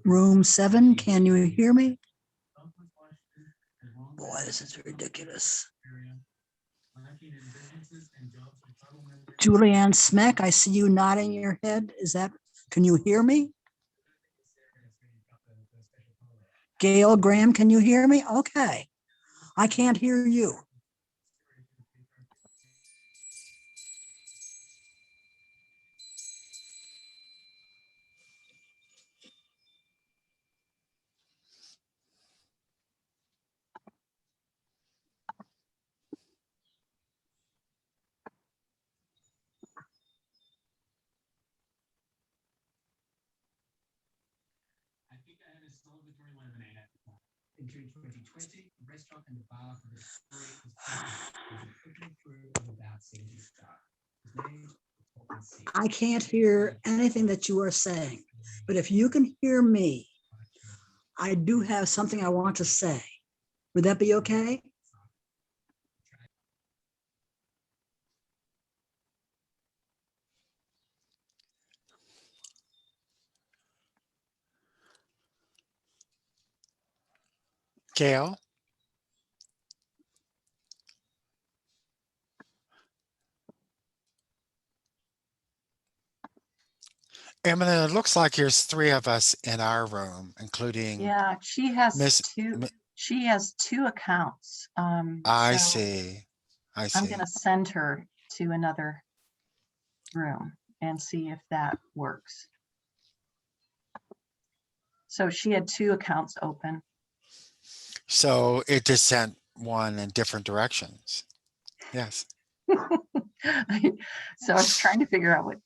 Room 7, can you hear me? Boy, this is ridiculous. Julianne Smeck, I see you nodding your head. Is that, can you hear me? Gail Graham, can you hear me? Okay. I can't hear you. I can't hear anything that you are saying, but if you can hear me, I do have something I want to say. Would that be okay? Gail? Emlyn, it looks like there's 3 of us in our room, including Yeah, she has Miss. two. She has 2 accounts. I So see. I I'm see. going to send her to another room and see if that works. So she had 2 accounts open. So it just sent one in different directions. Yes. So I was trying to figure out what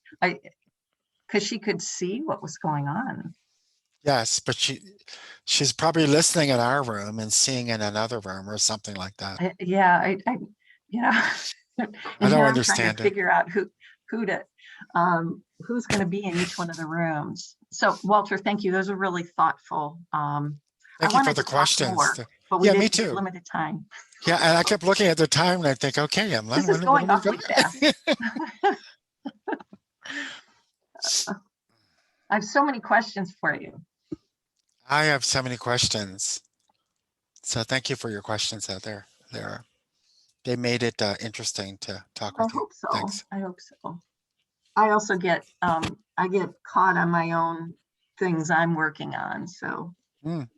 because she could see what was going on. Yes, but she's probably listening in our room and seeing in another room or something like that. Yeah, I you know, and I don't now I'm trying understand to it. figure out who's going to be in each one of the rooms. So Walter, thank you. Those are really thoughtful. I Thank you for wanted the to talk questions. more, but we Yeah, me did we had too. limited time. Yeah, and I kept looking at the time and I think, okay, Emlyn, This is when going are we awfully fast. I have so many questions for you. I have so many questions. So thank you for your questions out there. They made it interesting to talk I with you. hope so. Thanks. I hope so. I also get I get caught on my own things I'm working on. So Mm.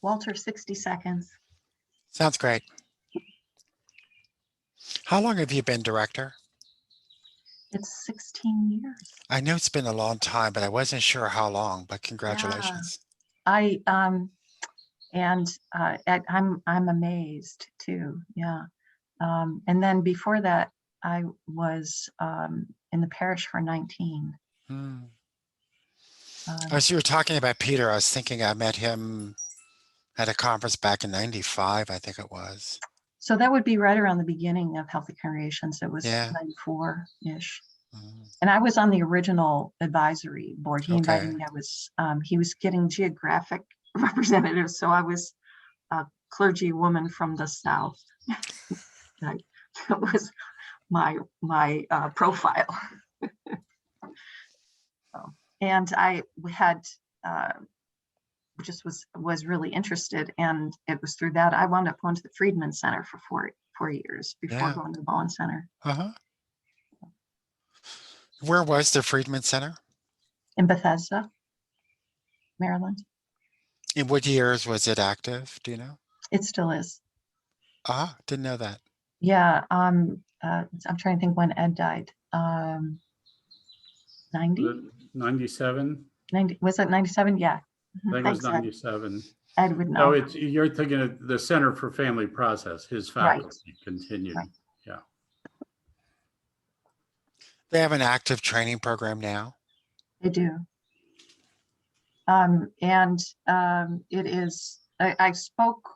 Walter, 60 seconds. Sounds great. How long have you been director? It's 16 years. I know it's been a long time, but I wasn't sure how long, but congratulations. I I'm amazed too. Yeah. And then before that, I was in the parish for 19. As you were talking about Peter, I was thinking I met him Had a conference back in 95, I think it was. So that would be right around the beginning of Healthy Creations. It was Yeah. 94-ish. Mm, And I was on the original advisory board. He invited Okay. me. He was getting geographic representatives. So I was a clergy woman from the South. That was my profile. And I had just was really interested, and it was through that I wound up going to the Friedman Center for four years before Yeah. going to the Bowen Center Uh-huh. Where was the Friedman Center? in Bethesda, Maryland. In what years was it active? Do you know? It still is. Ah, didn't know that. Yeah. I'm trying to think when Ed died. 90? 97? 90, was that 97? Yeah. I think it was Thanks, Ed. 97. Ed would No, know. you're thinking of the Center for Family Process, his Right. faculty continued. Right. Yeah. They have an active training program now. They do. It is, I spoke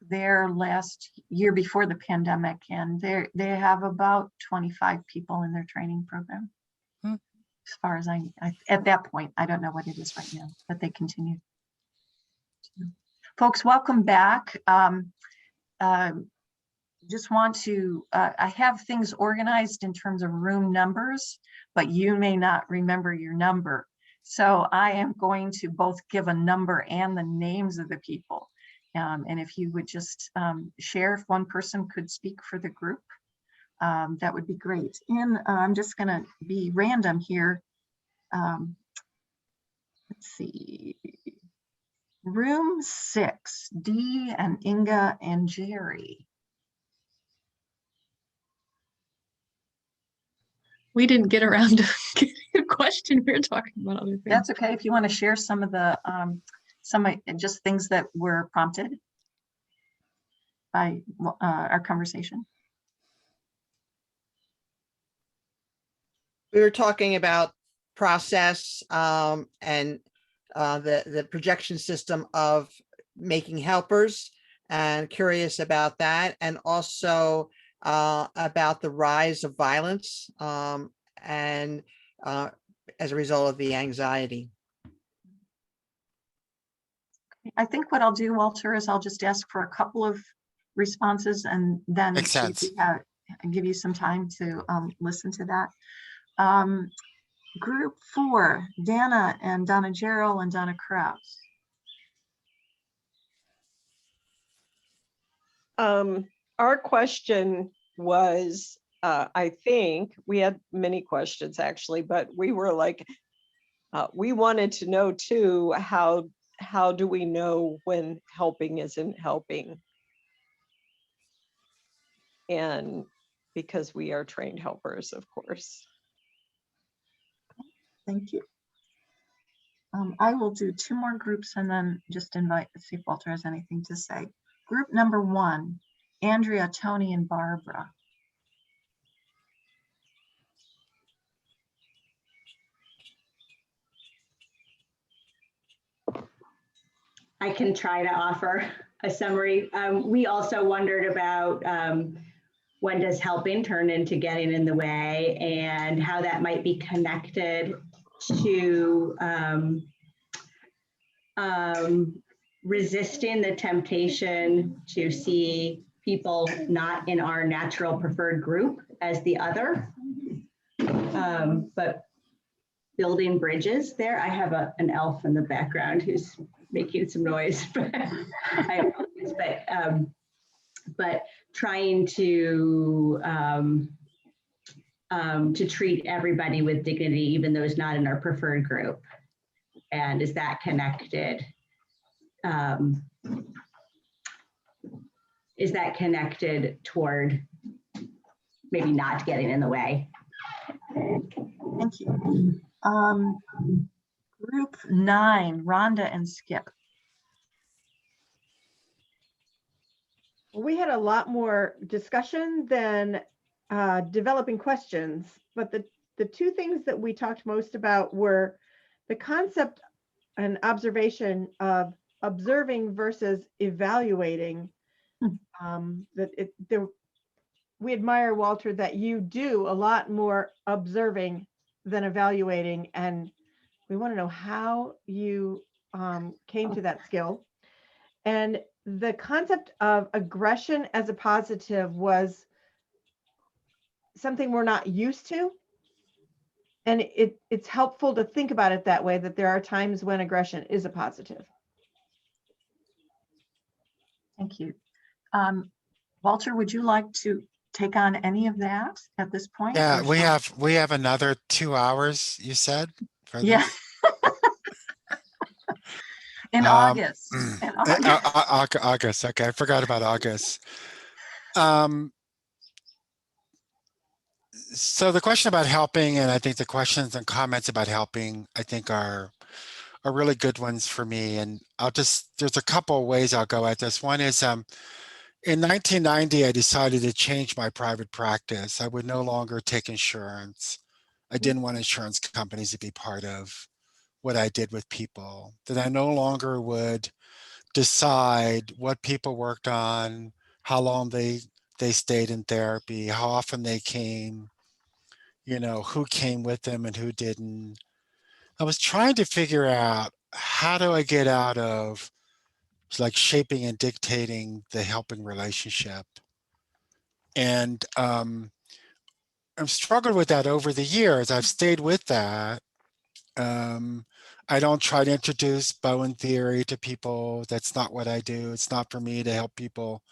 there last year before the pandemic, and they have about 25 people in their training program. Hmm. As far as I at that point, I don't know what it is right now, but they continue. Folks, welcome back. Just want to, I have things organized in terms of room numbers, but you may not remember your number. So I am going to both give a number and the names of the people. And if you would just share, if one person could speak for the group, that would be great. And I'm just gonna be random here. Let's see. Room 6, Dee and Inga and Jerry. We didn't get around to getting a question. We were talking about other things. That's okay. If you want to share some of the just things that were prompted by our conversation. We were talking about process and the projection system of making helpers, and curious about that, and also about the rise of violence and as a result of the anxiety. I think what I'll do, Walter, is I'll just ask for a couple of responses and then Makes see if sense. we give you some time to listen to that. Group 4, Dana and Donna Gerald and Donna Kraus. Our question was, I think we had many questions actually, but we were like, we wanted to know too, how do we know when helping isn't helping? And because we are trained helpers, of course. Thank you. I will do 2 more groups and then just invite, see if Walter has anything to say. Group number 1, Andrea, Tony, and Barbara. I can try to offer a summary. We also wondered about when does helping turn into getting in the way, and how that might be connected to resisting the temptation to see people not in our natural preferred group as the other, but building bridges there. I have an elf in the background who's making some noise, but I apologize, but trying to treat everybody with dignity, even those not in our preferred group. And is that connected? Is that connected toward maybe not getting in the way? Thank you. Group 9, Rhonda and Skip. We had a lot more discussion than developing questions, but the 2 things that we talked most about were the concept and observation of observing versus evaluating. We admire, Walter, that you do a lot more observing than evaluating, and we want to know how you came to that skill. And the concept of aggression as a positive was something we're not used to. And it's helpful to think about it that way, that there are times when aggression is a positive. Thank you. Walter, would you like to take on any of that at this point? Yeah, or we shall- have another 2 hours, you said? For Yeah. this? In Um, August. In August. August. Okay, I forgot about August. So the question about helping, and I think the questions and comments about helping, I think are really good ones for me. And there's a couple of ways I'll go at this. One is in 1990, I decided to change my private practice. I would no longer take insurance. I didn't want insurance companies to be part of what I did with people, that I no longer would decide what people worked on, how long they stayed in therapy, how often they came, who came with them and who didn't. I was trying to figure out, how do I get out of like shaping and dictating the helping relationship? And I've struggled with that over the years. I've stayed with that. I don't try to introduce Bowen theory to people. That's not what I do. It's not for me to help people.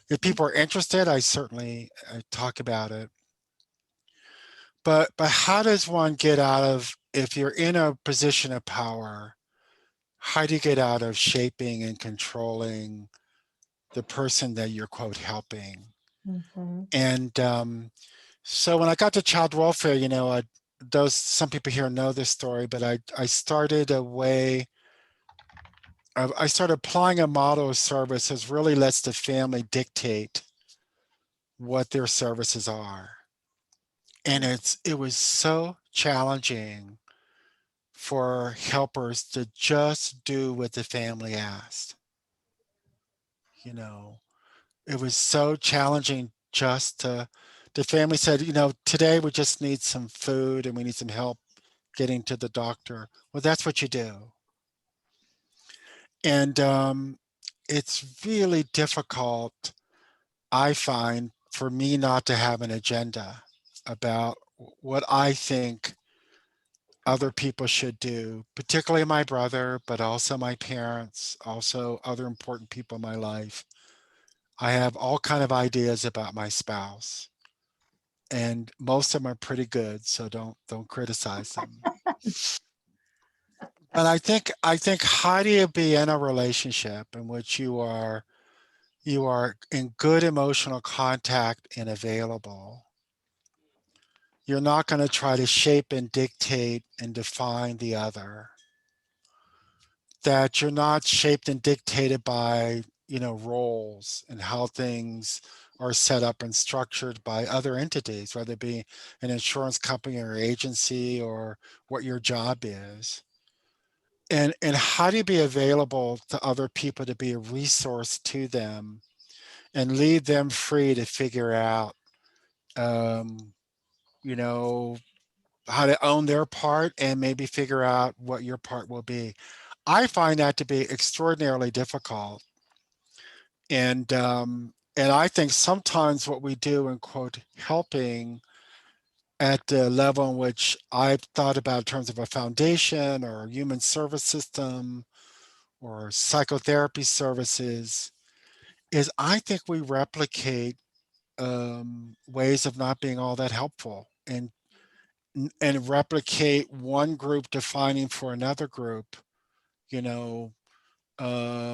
If people are interested, I certainly talk about it. But how does one get out of, if you're in a position of power, how do you get out of shaping and controlling the person that you're, quote, helping? Mm-hmm. And so when I got to child welfare, some people here know this story, but I started I started applying a model of service that really lets the family dictate what their services are. And it was so challenging for helpers to just do what the family asked. It was so challenging the family said, today we just need some food and we need some help getting to the doctor. Well, that's what you do. And it's really difficult, I find, for me not to have an agenda about what I think other people should do, particularly my brother, but also my parents, also other important people in my life. I have all kind of ideas about my spouse, and most of them are pretty good, so don't criticize them. But I think how do you be in a relationship in which you are in good emotional contact and available? You're not going to try to shape and dictate and define the other. That you're not shaped and dictated by, roles and how things are set up and structured by other entities, whether it be an insurance company or agency or what your job is. And how do you be available to other people to be a resource to them and leave them free to figure out, how to own their part and maybe figure out what your part will be. I find that to be extraordinarily difficult. And I think sometimes what we do in, quote, helping at the level in which I've thought about in terms of a foundation or a human service system or psychotherapy services is I think we replicate ways of not being all that helpful and replicate one group defining for another group,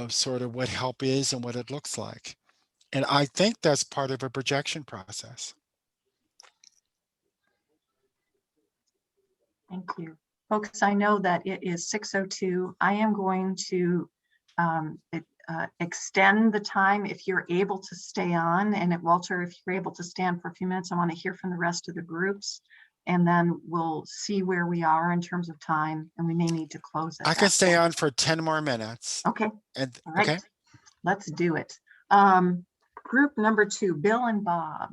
sort of what help is and what it looks like. And I think that's part of a projection process. Thank you. Folks, I know that it is 6:02. I am going to extend the time if you're able to stay on. And Walter, if you're able to stand for a few minutes, I want to hear from the rest of the groups. and then we'll see where we are in terms of time, and we may need to close it. I can stay on for 10 more minutes. Okay, And all right, okay. let's do it. Group number 2, Bill and Bob.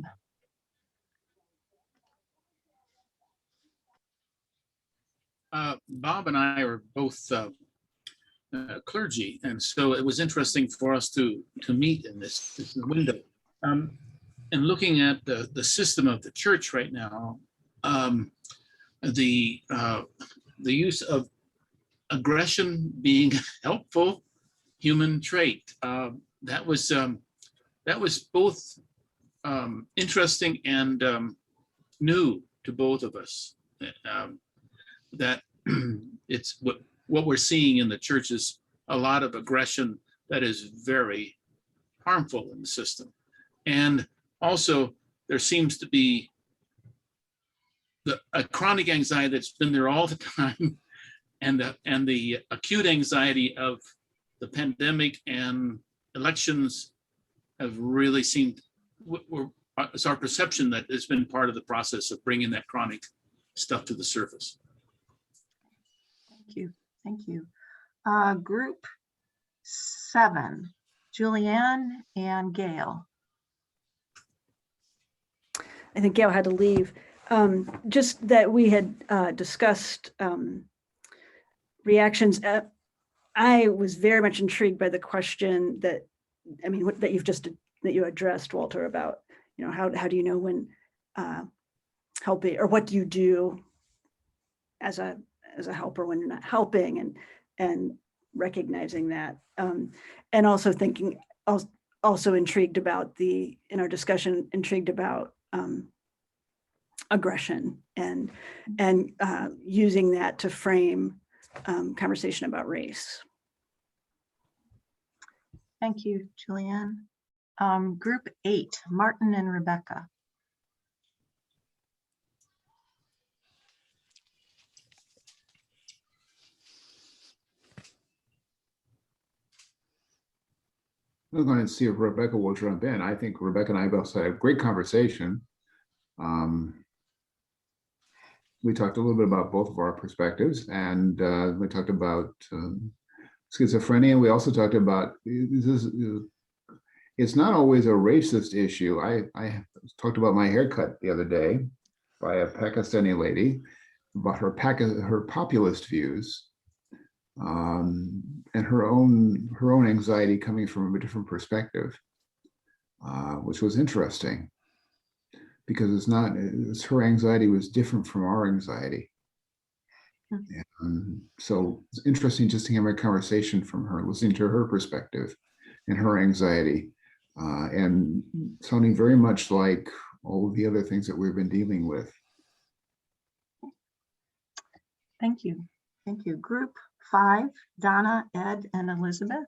Bob and I are both clergy, and so it was interesting for us to meet in this window. And looking at the system of the church right now, the use of aggression being a helpful human trait, that was both interesting and new to both of us. That it's what we're seeing in the church is a lot of aggression that is very harmful in the system. And also there seems to be a chronic anxiety that's been there all the time, and the acute anxiety of the pandemic and elections have really seemed, it's our perception that it's been part of the process of bringing that chronic stuff to the surface. Thank you. Thank you. Group 7, Julianne and Gail. I think Gail had to leave. Just that we had discussed reactions. I was very much intrigued by the question that, I mean, that you addressed, Walter, about, you know, how do you know when helping, or what do you do as a helper when you're not helping, and recognizing that, and also thinking, also intrigued about in our discussion, intrigued about aggression and using that to frame conversation about race. Thank you, Julianne. Group 8, Martin and Rebecca. I'm going to see if Rebecca will jump in. I think Rebecca and I both had a great conversation. We talked a little bit about both of our perspectives, and we talked about schizophrenia. We also talked about it's not always a racist issue. I talked about my haircut the other day by a Pakistani lady, about her populist views, and her own anxiety coming from a different perspective, which was interesting, because her anxiety was different from our anxiety. And so it's interesting just to hear my conversation from her, listening to her perspective and her anxiety, and sounding very much like all of the other things that we've been dealing with. Thank you. Thank you. Group 5, Donna, Ed, and Elizabeth.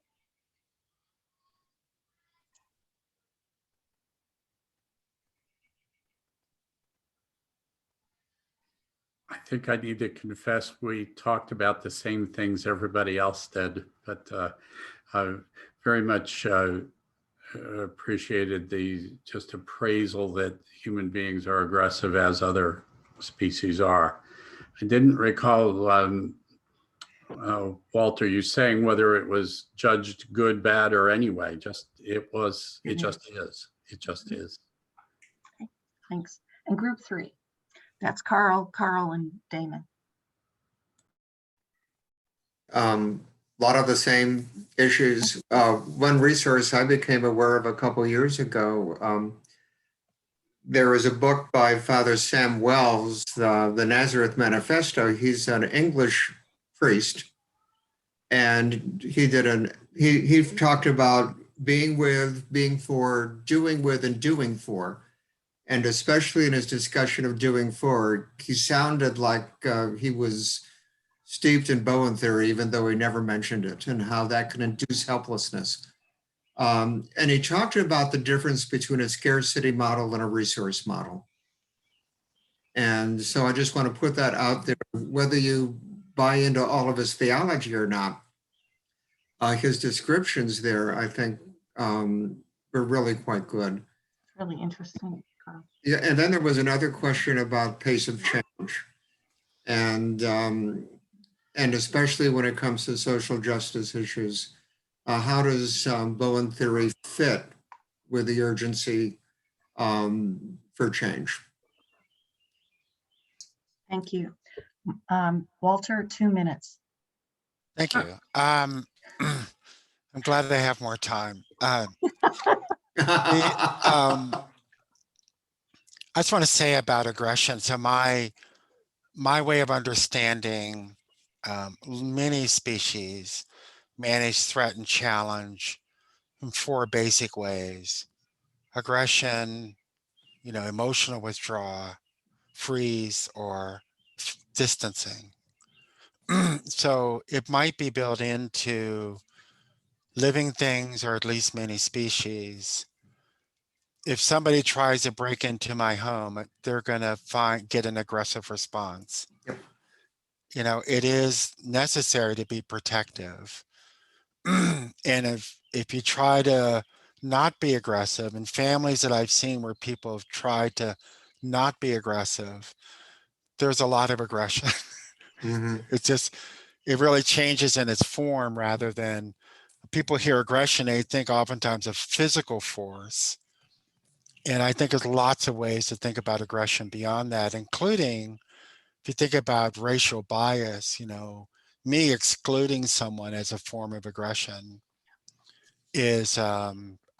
I think I need to confess, we talked about the same things everybody else did, but I very much appreciated the just appraisal that human beings are aggressive as other species are. I didn't recall, Walter, you saying whether it was judged good, bad, or anyway. It just is. Okay, thanks. And group 3, that's Carl, and Damon. A lot of the same issues. One resource I became aware of a couple years ago, there was a book by Father Sam Wells, the Nazareth Manifesto. He's an English priest, and he talked about being with, being for, doing with, and doing for. And especially in his discussion of doing for, he sounded like he was steeped in Bowen theory, even though he never mentioned it, and how that can induce helplessness. And he talked about the difference between a scarcity model and a resource model. And so I just want to put that out there, whether you buy into all of his theology or not. His descriptions there, I think, were really quite good. Really interesting, Carl. Yeah, and then there was another question about pace of change. and especially when it comes to social justice issues. How does Bowen theory fit with the urgency for change? Thank you. Walter, 2 minutes. Thank you. I'm glad they have more time. I just want to say about aggression. So my way of understanding many species manage threat and challenge in 4 basic ways: aggression, emotional withdrawal, freeze, or distancing. So it might be built into living things, or at least many species. If somebody tries to break into my home, they're going to get an aggressive response. Yep. It is necessary to be protective. And if you try to not be aggressive, in families that I've seen where people have tried to not be aggressive, there's a lot of aggression. It really changes in its form rather than, people hear aggression, they think oftentimes of physical force. And I think there's lots of ways to think about aggression beyond that, including if you think about racial bias, me excluding someone as a form of aggression is, I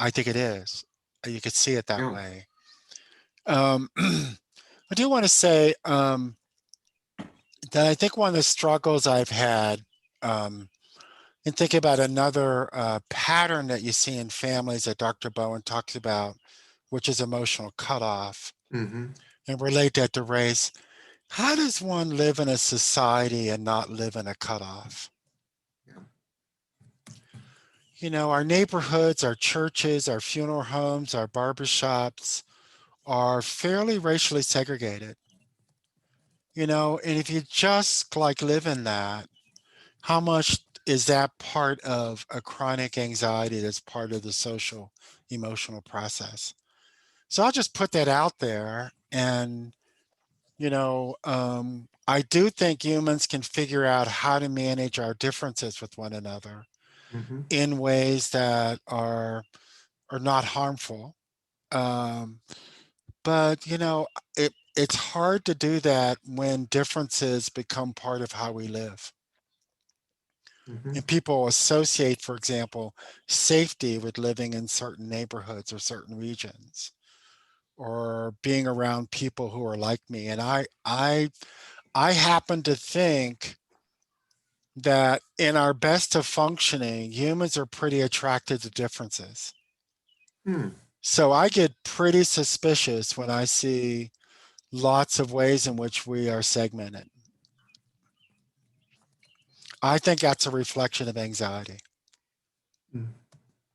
think it is. You could see it that way. I do want to say that I think one of the struggles I've had and think about another pattern that you see in families that Dr. Bowen talks about, which is emotional cutoff, and relate that to race. How does one live in a society and not live in a cutoff? Our neighborhoods, our churches, our funeral homes, our barbershops are fairly racially segregated. And if you just live in that, how much is that part of a chronic anxiety that's part of the social emotional process? So I'll just put that out there. And, I do think humans can figure out how to manage our differences with one another in ways that are not harmful. But, it's hard to do that when differences become part of how we live. And people associate, for example, safety with living in certain neighborhoods or certain regions, or being around people who are like me. And I happen to think that in our best of functioning, humans are pretty attracted to differences. So I get pretty suspicious when I see lots of ways in which we are segmented. I think that's a reflection of anxiety.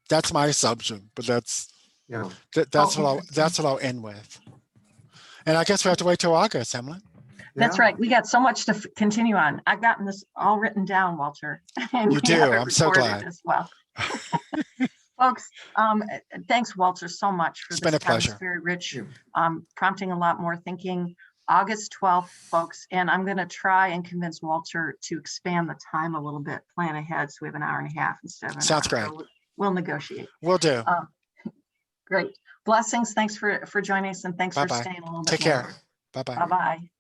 That's my assumption, but that's what I'll end with. And I guess we have to wait till August, Emlyn. That's right. We got so much to continue on. I've gotten this all written down, Walter. And you do. I'm so glad. As well. Folks, thanks, Walter, so much for this. It's been a pleasure. It's very rich, prompting a lot more thinking. August 12th, folks, and I'm going to try and convince Walter to expand the time a little bit, plan ahead, so we have an hour and a half instead of an Sounds hour. great. So we'll negotiate. Will do. Great. Blessings. Thanks for joining us, and thanks for staying a little bit Take longer. care. Bye-bye. Bye-bye.